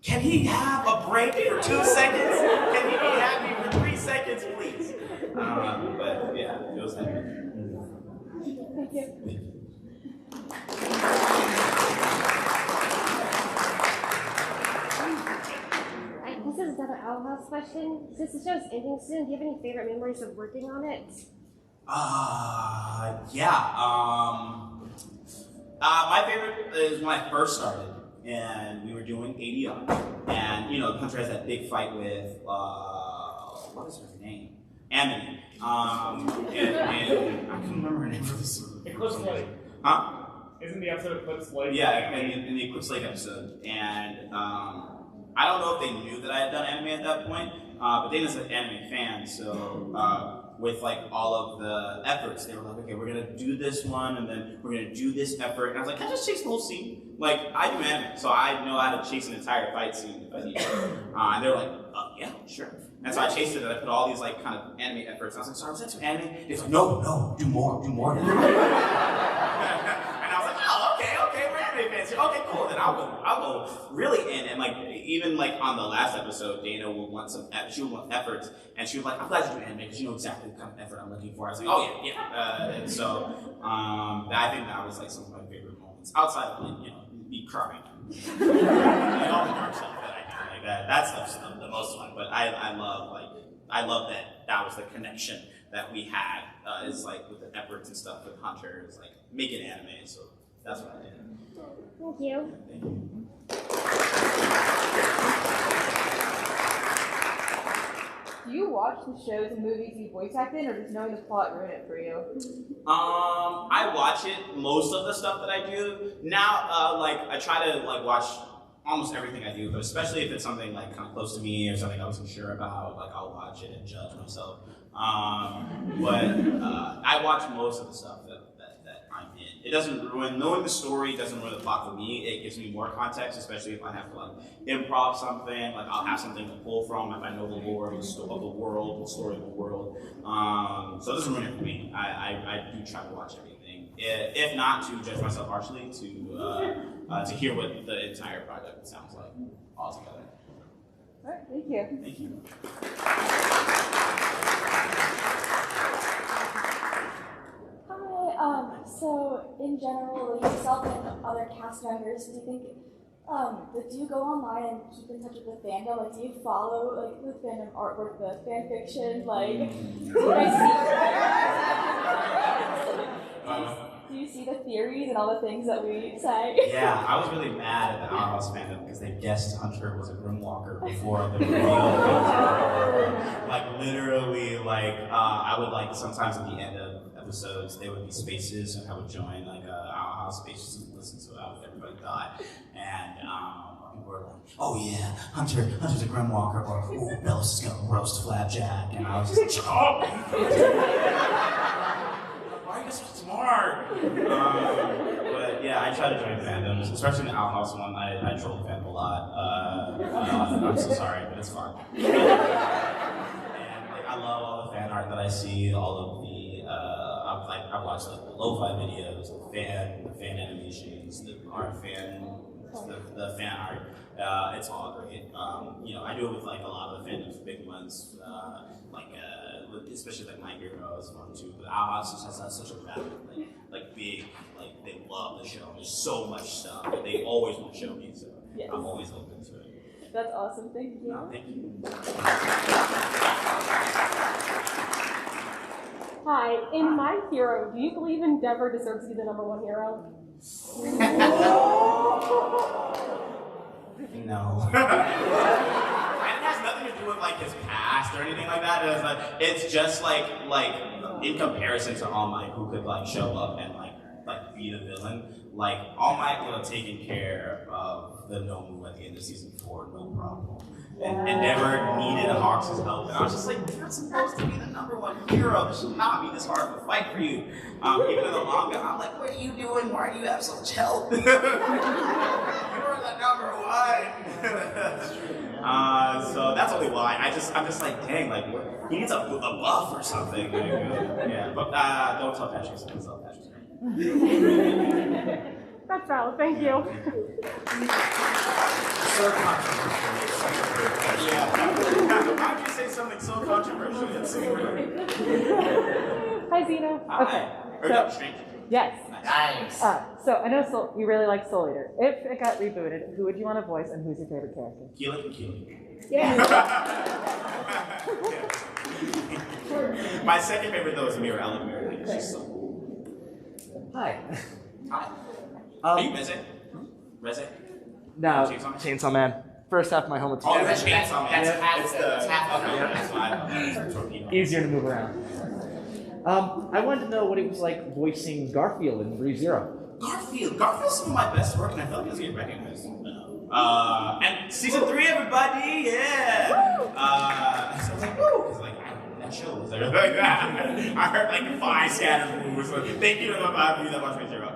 can he have a break for 2 seconds? Can he be happy for 3 seconds, please? But yeah, it was heavy. Thank you. This is another Owl House question. Since the show's ending soon, do you have any favorite memories of working on it? My favorite is when I first started, and we were doing ADR, and you know, Hunter has that big fight with what is her name? Amity. And I couldn't remember her name for this. Eclipse Lake. Huh? Isn't the episode Eclipse Lake? Yeah, in the Eclipse Lake episode, and I don't know if they knew that I had done anime at that point, but Dana's an anime fan, so with like all of the efforts, they were like, okay, we're gonna do this one, and then we're gonna do this effort, and I was like, can I just chase the whole scene? Like, I do anime, so I know how to chase an entire fight scene if I need to. And they were like, yeah, sure. And so I chased it, and I put all these like kind of anime efforts, and I was like, sorry, was that too anime? It's like, no, do more. And I was like, oh, okay, we're anime fans. Okay, cool. Then I'll go really in, and like even like on the last episode, Dana will want she would want efforts, and she was like, I'm glad you do anime because you know exactly the kind of effort I'm looking for. I was like, oh yeah. And so I think that was like some of my favorite moments outside of like, you know, me crying, like all the dark stuff that I do, like that stuff's the most fun. But I love that was the connection that we had is like with the efforts and stuff with Hunter, is like making anime. So that's what I did. Thank you. Thank you. Do you watch the shows and movies you voice act in, or does knowing the plot ruin it for you? I watch it, most of the stuff that I do. Now, like, I try to, like, watch almost everything I do, but especially if it's something, like, kind of close to me or something I wasn't sure about, like, I'll watch it and judge myself. I watch most of the stuff that I'm in. It doesn't ruin, knowing the story doesn't ruin the plot for me. It gives me more context, especially if I have to like improv something, like I'll have something to pull from if I know the lore of the story of the world. So it doesn't ruin it for me. I do try to watch everything. If not to judge myself harshly, to hear what the entire project sounds like altogether. All right, thank you. Thank you. So in general, like yourself and other cast members, do you think, do you go online and keep in touch with the fandom? Like, do you follow like the fandom artwork, the fan fiction? Like, do you see the theories and all the things that we say? Yeah, I was really mad at the Owl House fandom because they guessed Hunter was a Grimwalker before the reveal. Like literally, like I would like sometimes at the end of episodes there would be spaces and I would join like Owl House spaces and listen to how everybody thought. And people were like, oh yeah, Hunter's a Grimwalker, or oh, Bellis is gonna roast Flapjack, and I was just like, oh! Why are you so smart? But yeah, I try to join fandoms, especially in the Owl House one. I troll the fandom a lot. I'm so sorry, but it's fun. And like, I love all the fan art that I see, all of the I've watched like the lo-fi videos, the fan animations, the fan art. It's all great. You know, I do it with like a lot of the fandoms, big ones, especially like My Hero is fun too. But Owl House just has such a rapid, like big, like they love the show. There's so much stuff that they always want to show me, so yes. I'm always open to it. That's awesome. Thank you. No, thank you. Hi, in My Hero, do you believe Endeavor deserves to be the #1 hero? No. It has nothing to do with like his past or anything like that. It's just like in comparison to All Might, who could like show up and like be the villain. Like, All Might would have taken care of the no move at the end of season 4, no problem. And never needed Hawks' help. And I was just like, you're supposed to be the #1 hero. This should not be this hard of a fight for you. Even in the manga, I'm like, what are you doing? Why do you have so much help? You're the #1. So that's only why. I'm just like, dang, like, he needs a buff or something. Like, yeah, but don't tell Patrick. Don't tell Patrick. That's valid, thank you. So controversial. Yeah. Why would you say something so controversial? Hi, Zeno. Hi. Okay. Or no, stranger. Yes. Nice. So I know you really like Soul Eater. If it got rebooted, who would you want to voice, and who's your favorite character? Keelan and Keelan. Yeah. My second favorite though is Miraculous. She's so cool. Hi. Hi. Are you Reze? Reze? No, Chainsaw Man. First half of my helmet's Oh, the Chainsaw Man. It's half of it. Easier to move around. I wanted to know what it was like voicing Garfield in Re:Zero. Garfield's some of my best work, and I felt like it was getting recognized. And season 3, everybody, yeah! So I was like, woo! It's like, that show was like that. I heard like 5 scattered moves. Thank you to the 5 of you that watched Re:Zero.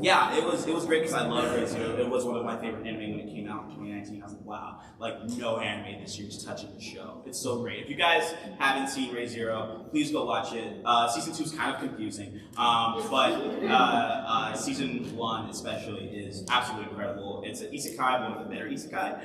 Yeah, it was great because I love Re:Zero. It was one of my favorite anime when it came out in 2019. I was like, wow, like no anime this year is touching the show. It's so great. If you guys haven't seen Re:Zero, please go watch it. Season 2 is kind of confusing, but season 1 especially is absolutely incredible. It's an isekai, one of the better isekai,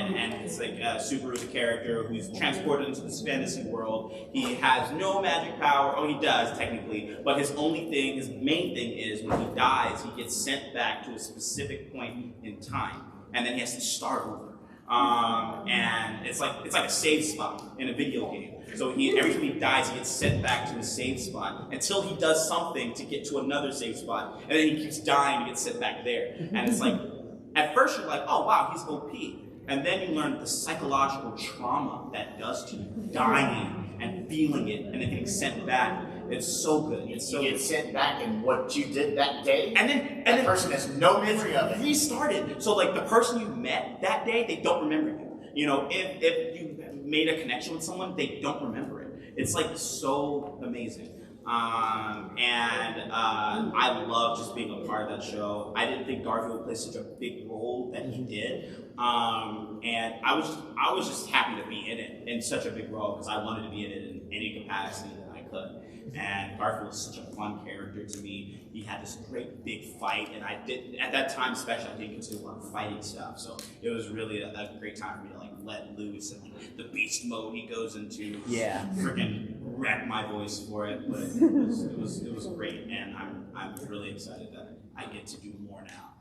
and it's like Subaru's a character who's transported into this fantasy world. He has no magic power. Oh, he does technically, but his main thing is when he dies, he gets sent back to a specific point in time, and then he has to start over. And it's like a save spot in a video game. So every time he dies, he gets sent back to a save spot until he does something to get to another save spot, and then he keeps dying and gets sent back there. And it's like, at first you're like, oh wow, he's OP. And then you learn the psychological trauma that does to you, dying and feeling it, and then getting sent back. It's so good. It's so you get sent back and what you did that day, and then the person has no memory of it. Restarted. So like the person you met that day, they don't remember you. You know, if you made a connection with someone, they don't remember it. It's like so amazing. I love just being a part of that show. I didn't think Garfield would play such a big role that he did. And I was just happy to be in it in such a big role because I wanted to be in it in any capacity that I could. And Garfield was such a fun character to me. He had this great big fight, and I did at that time especially I didn't consider a lot of fighting stuff. So it was really a great time for me to like let loose and like the beast mode he goes into. Yeah. Freaking wreck my voice for it, but it was great, and I'm really excited that I get to do more now.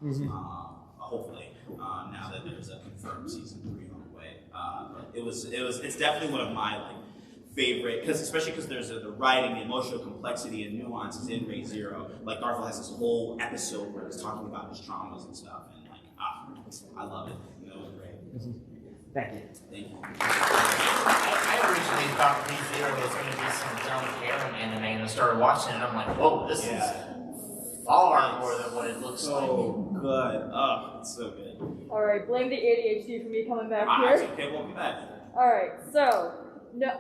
Hopefully, now that there's a confirmed season 3 on the way. But it's definitely one of my like favorite, especially because there's the writing, the emotional complexity and nuances in Re:Zero. Like Garfield has this whole episode where he's talking about his traumas and stuff, and like I love it. It was great. Thank you. Thank you. I originally thought Re:Zero was going to be some dumb Karen anime, and I started watching it, and I'm like, whoa, this is far more than what it looks like. So good. Oh, it's so good. Alright, blame the ADHD for me coming back here. It's okay, we'll be back. Alright, so,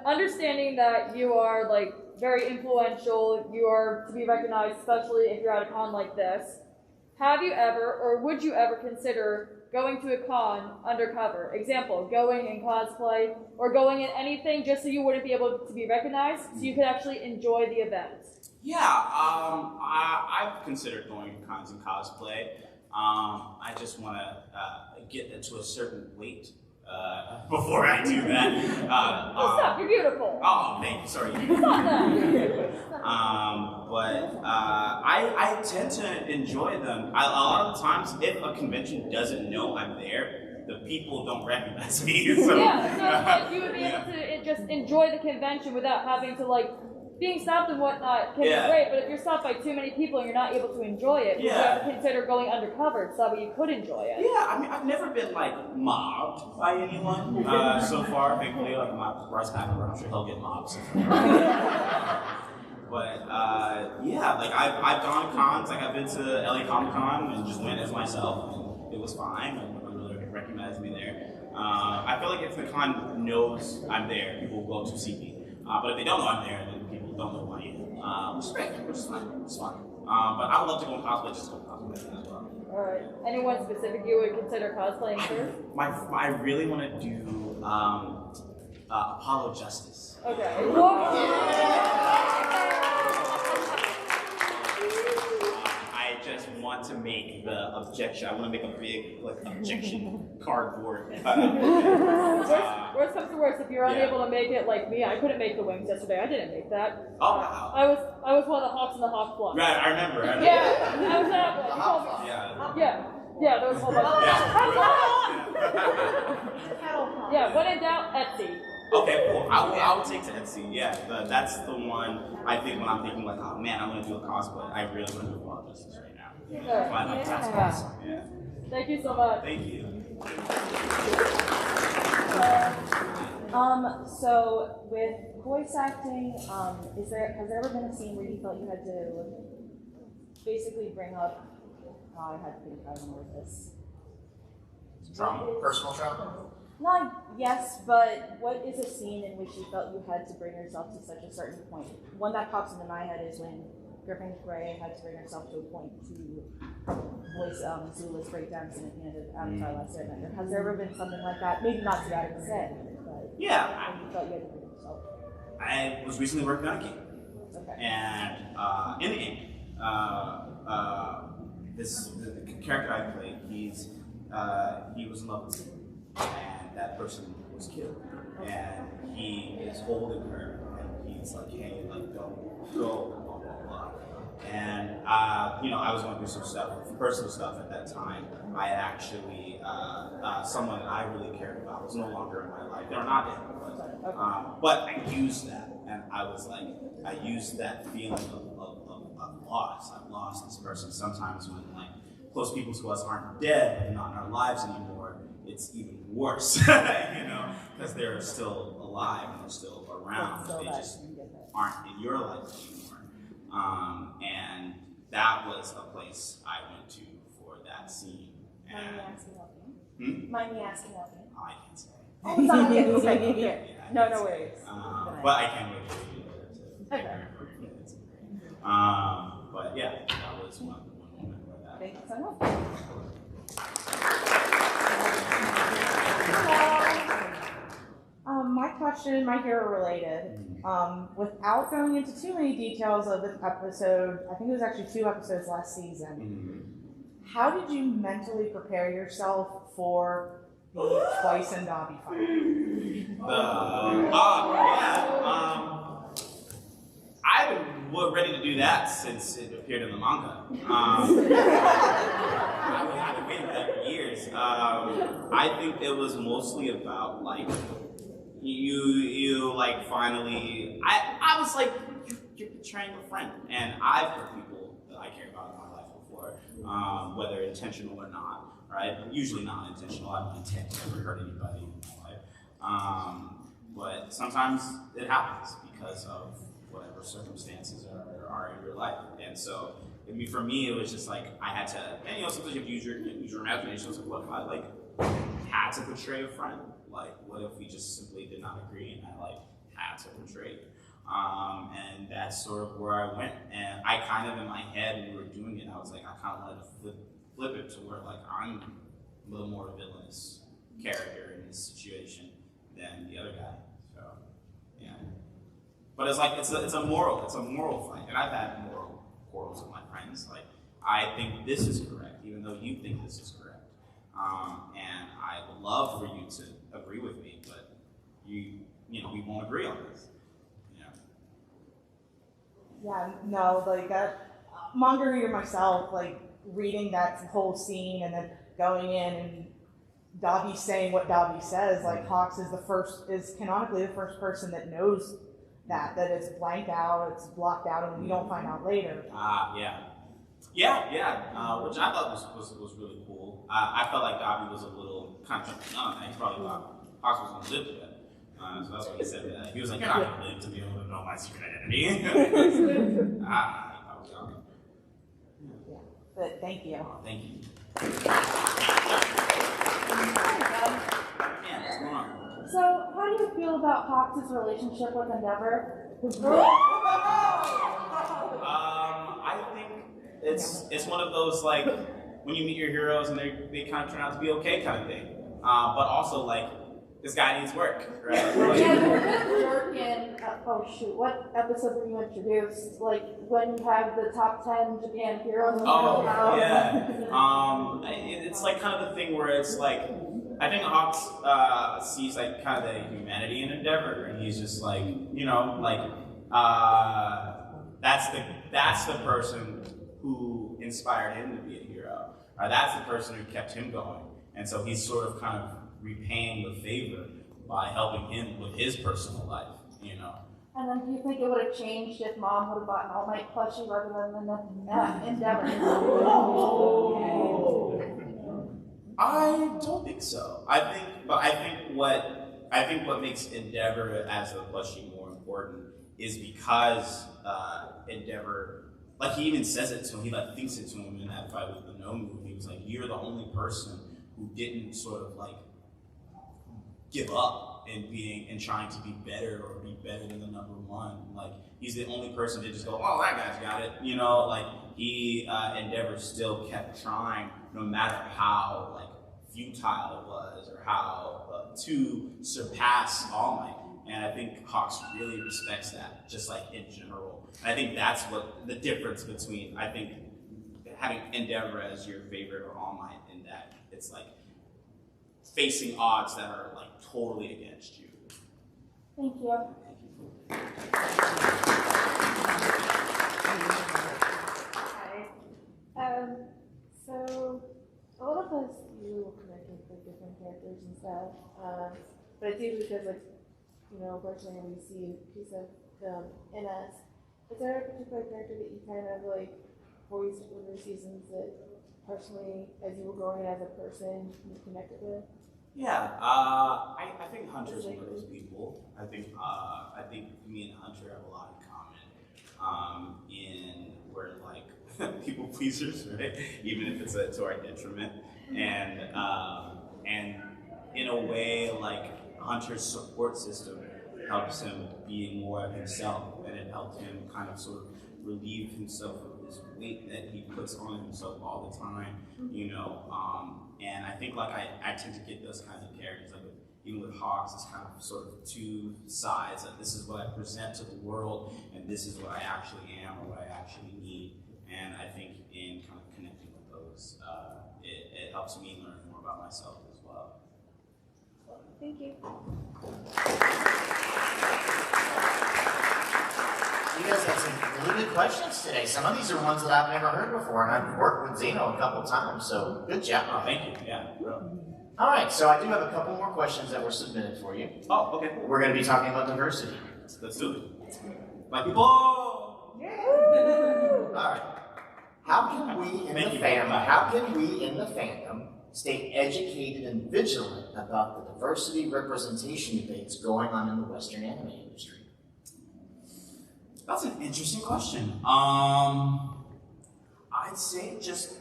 understanding that you are, like, very influential, you are to be recognized, especially if you're at a con like this, have you ever, or would you ever consider going to a con undercover? Example, going in cosplay, or going in anything just so you wouldn't be able to be recognized, so you could actually enjoy the event? Yeah, I've considered going to cons and cosplay. I just want to get to a certain weight before I do that. Stop, you're beautiful. Oh, thank you, sorry. Stop that. I tend to enjoy them. A lot of the times, if a convention doesn't know I'm there, the people don't recognize me. So, yeah, so like, you would be able to just enjoy the convention without having to like, being stopped and whatnot can be great, but if you're stopped by too many people and you're not able to enjoy it, would you ever consider going undercover so that you could enjoy it? Yeah, I mean, I've never been like mobbed by anyone so far. Thankfully, like my Bryce Packer, I'm sure he'll get mobbed. But yeah, like I've gone to cons. Like I've been to LA Comic Con and just went as myself, and it was fine. No one really recognized me there. I feel like if the con knows I'm there, people will go to see me. But if they don't know I'm there, then people don't know who I am. Which is great, which is fine. It's fine. But I would love to go and cosplay, just go cosplay as well. Alright. Anyone specific you would consider cosplaying first? I really want to do Apollo Justice. Okay. I just want to make the objection. I want to make a big objection cardboard. Worst comes to worst, if you're unable to make it like me, I couldn't make the wings yesterday. I didn't make that. Oh wow. I was one of the Hawks in the Hawk Club. Right, I remember. Yeah, I was that one. You called me. Yeah, there was a whole bunch of Yeah, when in doubt, Etsy. Okay, cool. I will take to Etsy. Yeah, that's the one. I think when I'm thinking like, oh man, I'm gonna do a cosplay. I really want to do Apollo Justice right now. That's awesome. Yeah. Thank you so much. Thank you. So with voice acting, has there ever been a scene where you felt you had to basically bring up? Oh, I had to think how to word this. Trauma, personal trauma. Yes, but what is a scene in which you felt you had to bring yourself to such a certain point? One that pops into my head is when Griffin Gray had to bring herself to a point to voice Zula's breakdown scene at the end of Avatar Last Airbender. Has there ever been something like that? Maybe not to that extent, but yeah, you felt you had to bring yourself. I was recently working on a game, and in the game, the character I played, he was in love with me, and that person was killed, and he is holding her, and he's like, hey, like, don't go, blah, blah, blah. And, I was going through some stuff, personal stuff at that time. I had actually, someone I really cared about was no longer in my life. They're not dead, but I used that, and I was like, I used that feeling of loss. I've lost this person. Sometimes when like close people to us aren't dead and not in our lives anymore, it's even worse, because they're still alive and they're still around. They just aren't in your life anymore. And that was a place I went to for that scene. Mind me asking how you? I can't say. Oh, it's not okay. No worries. But I can't wait for you to Okay. But yeah, that was one moment where that. Thank you so much. My question, my hero related, without going into too many details of this episode, I think it was actually 2 episodes last season. How did you mentally prepare yourself for the Twice and Dobby fight? I've been ready to do that since it appeared in the manga. I've been waiting for that for years. I think it was mostly about like you like finally. I was like you're betraying a friend, and I've hurt people that I care about in my life before, whether intentional or not. Right? Usually not intentional. I don't intend to ever hurt anybody in my life. But sometimes it happens because of whatever circumstances are in your life. And so, for me, it was just like, I had to, and sometimes you have to use your imagination. I was like, what if I had to portray a friend? Like, what if we just simply did not agree and I had to portray it? And that's sort of where I went. And I kind of, in my head, when we were doing it, I was like, I kind of wanted to flip it to where I'm a little more villainous character in this situation than the other guy. So, yeah. But it's like it's a moral fight, and I've had moral quarrels with my friends. Like, I think this is correct, even though you think this is correct, and I would love for you to agree with me, but we won't agree on this. Yeah, no, like that manga reader myself, like reading that whole scene and then going in and Dobby saying what Dobby says, like Hawks is canonically the first person that knows that it's blanked out, it's blocked out, and we don't find out later. Which I thought was really cool. I felt like Dobby was a little kind of jumping on that. He probably thought Hawks was going to live with it. So that's what he said. He was like, "You're not gonna live to be able to know my secret identity." But thank you. Thank you. So, how do you feel about Hawks' relationship with Endeavor? I think it's one of those like when you meet your heroes and they kind of turn out to be okay kind of thing. But also like this guy needs work, right? Yeah, work in what episode were you introduced? Like when you have the top 10 Japan heroes. Oh yeah. It's like kind of the thing where it's like I think Hawks sees like kind of the humanity in Endeavor, and he's just like that's the person who inspired him to be a hero. That's the person who kept him going, and so he's sort of kind of repaying the favor by helping him with his personal life, And then do you think it would have changed if Mom would have bought an All Might plushie rather than the Endeavor? I don't think so. I think what makes Endeavor as a plushie more important is because Endeavor, like he even says it to him, he like thinks it to him in that fight with the No move. He was like, "You're the only person who didn't sort of like give up in trying to be better or be better than the number one. Like he's the only person to just go, oh, that guy's got it. Like he Endeavor still kept trying, no matter how like futile it was or how to surpass All Might. And I think Hawks really respects that, just like in general. And I think that's what the difference between I think having Endeavor as your favorite or All Might, in that it's like facing odds that are like totally against you. Thank you. Hi. So a lot of us do connect with like different characters and stuff. But it's usually because like, personally we see a piece of them in us. Is there a particular character that you kind of like voiced over the seasons that personally, as you were growing as a person, you connected with? Yeah, I think Hunter's one of those people. I think me and Hunter have a lot in common. We're like people pleasers, right? Even if it's to our detriment. And in a way, like Hunter's support system helps him be more of himself, and it helped him kind of sort of relieve himself of this weight that he puts on himself all the time, and I think like I tend to get those kinds of characters, like even with Hawks, it's kind of sort of two sides, like this is what I present to the world, and this is what I actually am or what I actually need, and I think in kind of connecting with those, it helps me learn more about myself as well. Thank you. You guys have some really good questions today. Some of these are ones that I've never heard before, and I've worked with Zeno a couple times, so good job. Oh, thank you. Yeah. All right, so I do have a couple more questions that were submitted for you. Oh, okay. We're going to be talking about diversity. Let's do it. My people! All right. How can we in the fandom stay educated and vigilant about the diversity representation debates going on in the Western anime industry? That's an interesting question. I'd say just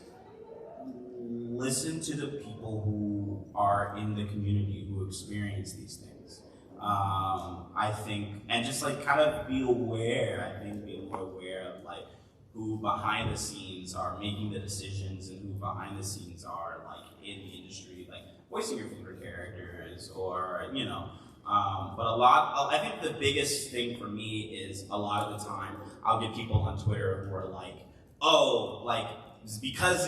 listen to the people who are in the community who experience these things. I think, and just like kind of be more aware of like who behind the scenes are making the decisions and who behind the scenes are like in the industry, like voicing your favorite characters or, but I think the biggest thing for me is a lot of the time I'll get people on Twitter who are like, oh, like, because,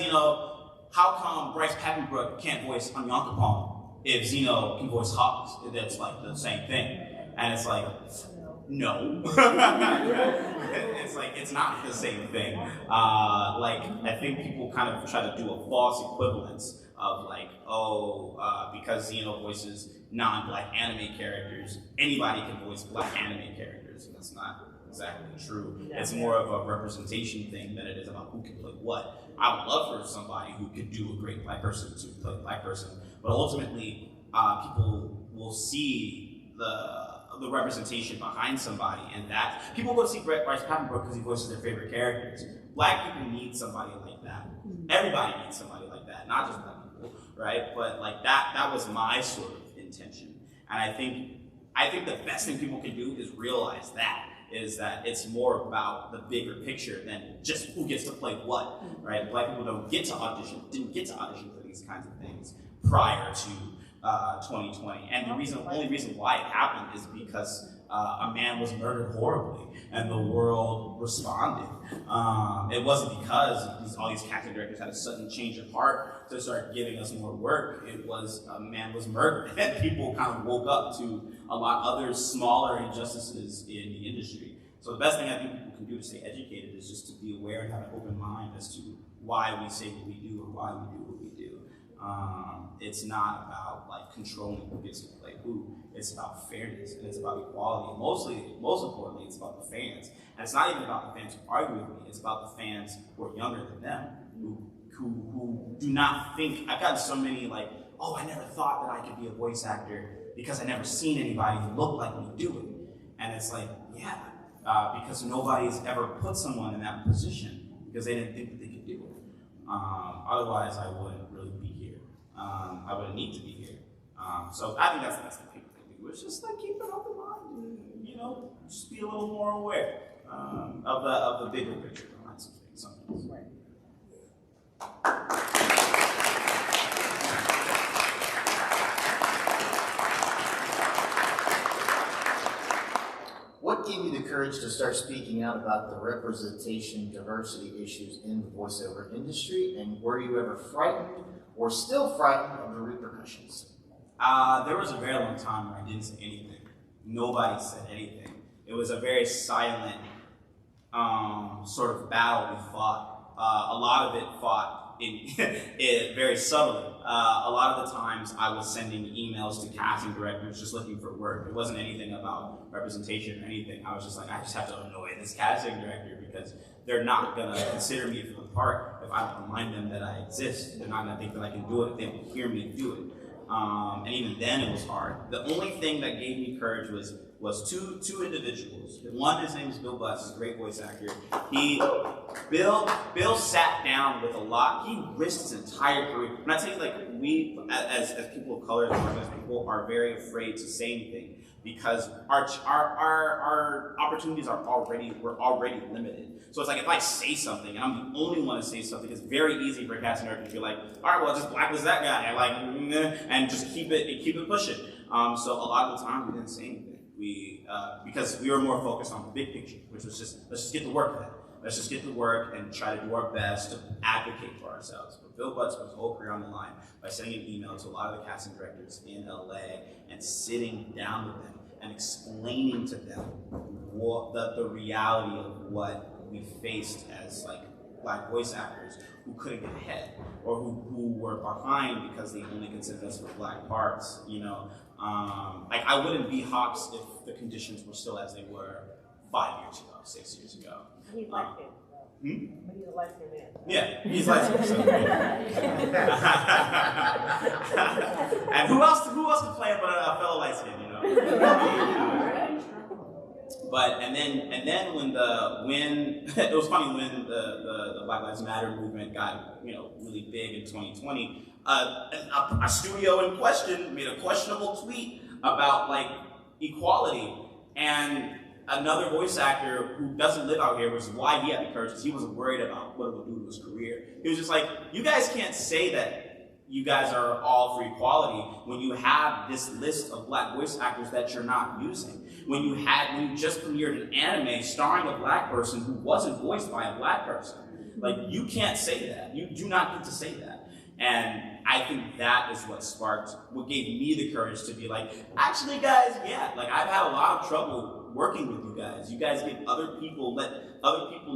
how come Bryce Papenbrook can't voice Onyankopon if Zeno can voice Hawks? That's like the same thing. And it's like, no. It's like, it's not the same thing. I think people kind of try to do a false equivalence of like, because Zeno voices non-black anime characters, anybody can voice black anime characters, and that's not exactly true. It's more of a representation thing than it is about who can play what. I would love for somebody who could do a great black person to play a black person, but ultimately, people will see the representation behind somebody, and that people go see Bryce Papenbrook because he voices their favorite characters. Black people need somebody like that. Everybody needs somebody like that, not just black people, right? But like that was my sort of intention, and I think the best thing people can do is realize that it's more about the bigger picture than just who gets to play what, right? Black people didn't get to audition for these kinds of things prior to 2020, and the only reason why it happened is because a man was murdered horribly, and the world responded. It wasn't because all these casting directors had a sudden change of heart to start giving us more work. It was a man was murdered, and people kind of woke up to a lot of other smaller injustices in the industry. So the best thing I think people can do to stay educated is just to be aware and have an open mind as to why we say what we do and why we do what we do. It's not about like controlling who gets to play who. It's about fairness and it's about equality. Most importantly, it's about the fans. And it's not even about the fans who argue with me. It's about the fans who are younger than them, who do not think. I've gotten so many like, oh, I never thought that I could be a voice actor because I never seen anybody who looked like me do it. And it's like, yeah, because nobody's ever put someone in that position because they didn't think that they could do it. Otherwise, I wouldn't really be here. I wouldn't need to be here. So I think that's the best thing people can do. It's just like keep an open mind and, you know, just be a little more aware of the bigger picture behind some things. Right. What gave you the courage to start speaking out about the representation, diversity issues in the voiceover industry, and were you ever frightened or still frightened of the repercussions? There was a very long time where I didn't say anything. Nobody said anything. It was a very silent sort of battle we fought. A lot of it fought very subtly. A lot of the times I was sending emails to casting directors just looking for work. It wasn't anything about representation or anything. I was just like, I just have to annoy this casting director because they're not gonna consider me for the part if I don't remind them that I exist. They're not gonna think that I can do it if they don't hear me do it. And even then it was hard. The only thing that gave me courage was two individuals. One, his name is Bill Butts, he's a great voice actor. Bill sat down with a lot. He risked his entire career. When I tell you, like, we as people of color, as marginalized people, are very afraid to say anything because our opportunities were already limited. So it's like if I say something and I'm the only one to say something, it's very easy for a casting director to be like, all right, well, just blacklist that guy, and just keep it pushing. So a lot of the time we didn't say anything. Because we were more focused on the big picture, which was just, let's just get to work then. Let's just get to work and try to do our best to advocate for ourselves. But Bill Butts put his whole career on the line by sending an email to a lot of the casting directors in LA and sitting down with them and explaining to them the reality of what we faced as like black voice actors who couldn't get ahead or who were behind because they only considered us for black parts, you know. Like I wouldn't be Hawks if the conditions were still as they were 5 years ago, 6 years ago. He's light-skinned. But he's a light-skinned man. Yeah, he's light-skinned. So and who else to play but a fellow light-skinned, you know? But and then when it was funny when the Black Lives Matter movement got, you know, really big in 2020. A studio in question made a questionable tweet about like equality, and another voice actor who doesn't live out here, which is why he had the courage, because he wasn't worried about what it would do to his career. He was just like, you guys can't say that you guys are all for equality when you have this list of black voice actors that you're not using. When you just premiered an anime starring a black person who wasn't voiced by a black person. Like, you can't say that. You do not get to say that. And I think that is what gave me the courage to be like, actually guys, yeah, like I've had a lot of trouble working with you guys. You guys let other people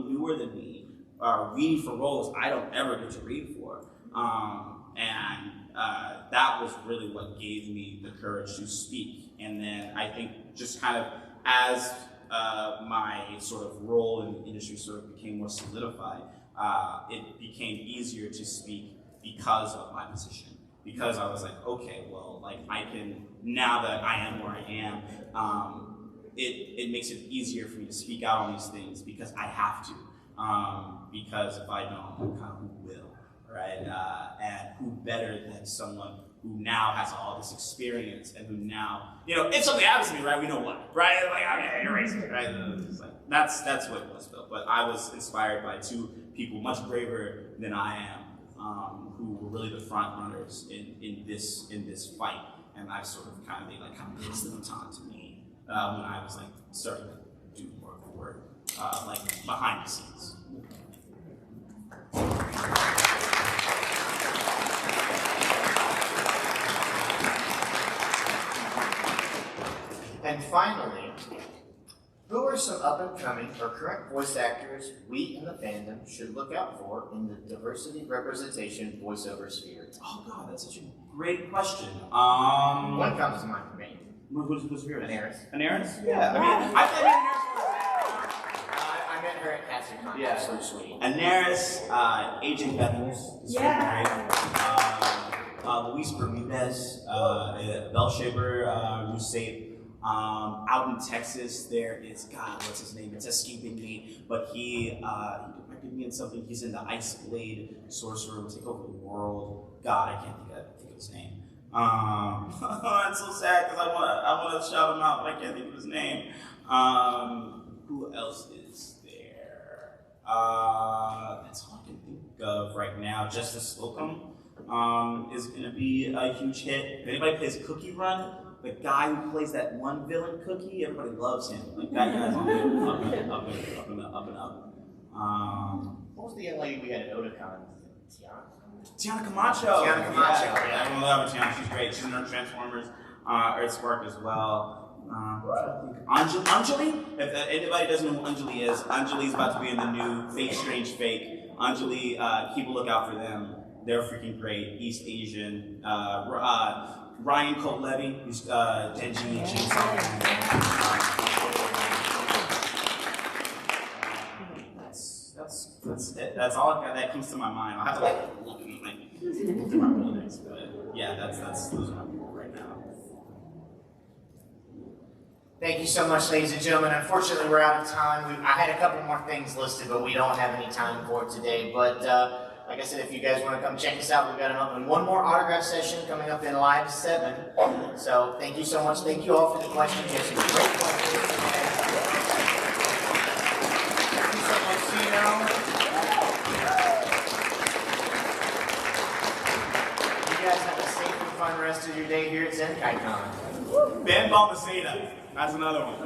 newer than me read for roles I don't ever get to read for. And that was really what gave me the courage to speak. And then I think just kind of as my sort of role in the industry sort of became more solidified, it became easier to speak because of my position. Because I was like, okay, well, like I can now that I am where I am, it makes it easier for me to speak out on these things because I have to. Because if I don't, then kind of who will, right? And who better than someone who now has all this experience and who now, if something happens to me, right, we know what, right? Like, I'm racist, right? It's like, that's what it was, Phil. But I was inspired by two people much braver than I am, who were really the front runners in this fight. And I sort of kind of passed the baton to me when I was like starting to do more of the work, like behind the scenes. And finally, who are some up-and-coming or current voice actors we in the fandom should look out for in the diversity representation voiceover sphere? Oh God, that's such a great question. One comes to mind for me. Who's here? Anaris. Anaris? Yeah. I mean, I think I met her at CastingCon. Yeah, so sweet. Anaris, Agent Bethels. Yeah. Luis Bermudez, Belshaber, Rusape. Out in Texas, there is, God, what's his name? It's escaping me, but he directed me in something. He's in the Ice Blade Sorcerer will take over the world. God, I can't think of his name. It's so sad because I want to shout him out, but I can't think of his name. Who else is there? That's all I can think of right now. Justice Slocum is going to be a huge hit. If anybody plays Cookie Run, the guy who plays that one villain Cookie, everybody loves him. Like that guy's on the up and up. What was the young lady we had at Otakon? Tiana Camacho. Tiana Camacho. Yeah, everyone loves Tiana. She's great. She's in her Transformers Earthspark as well. Anjali? If anybody doesn't know who Anjali is, Anjali's about to be in the new Fake Strange Fake. Anjali, keep a lookout for them. They're freaking great. East Asian. Ryan Colt Levy, who's Denji and Chainsaw. That's it. That's all that comes to my mind. I'll have to look through my Rolodex, but yeah, that's those are my people right now. Thank you so much, ladies and gentlemen. Unfortunately, we're out of time. I had a couple more things listed, but we don't have any time for it today. But like I said, if you guys want to come check us out, we've got one more autograph session coming up in Live 7. So thank you so much. Thank you all for the questions. You have some great questions. Thank you so much, Zeno. You guys have a safe and fun rest of your day here at Zenkaikon. Ben Balmaceda. That's another one.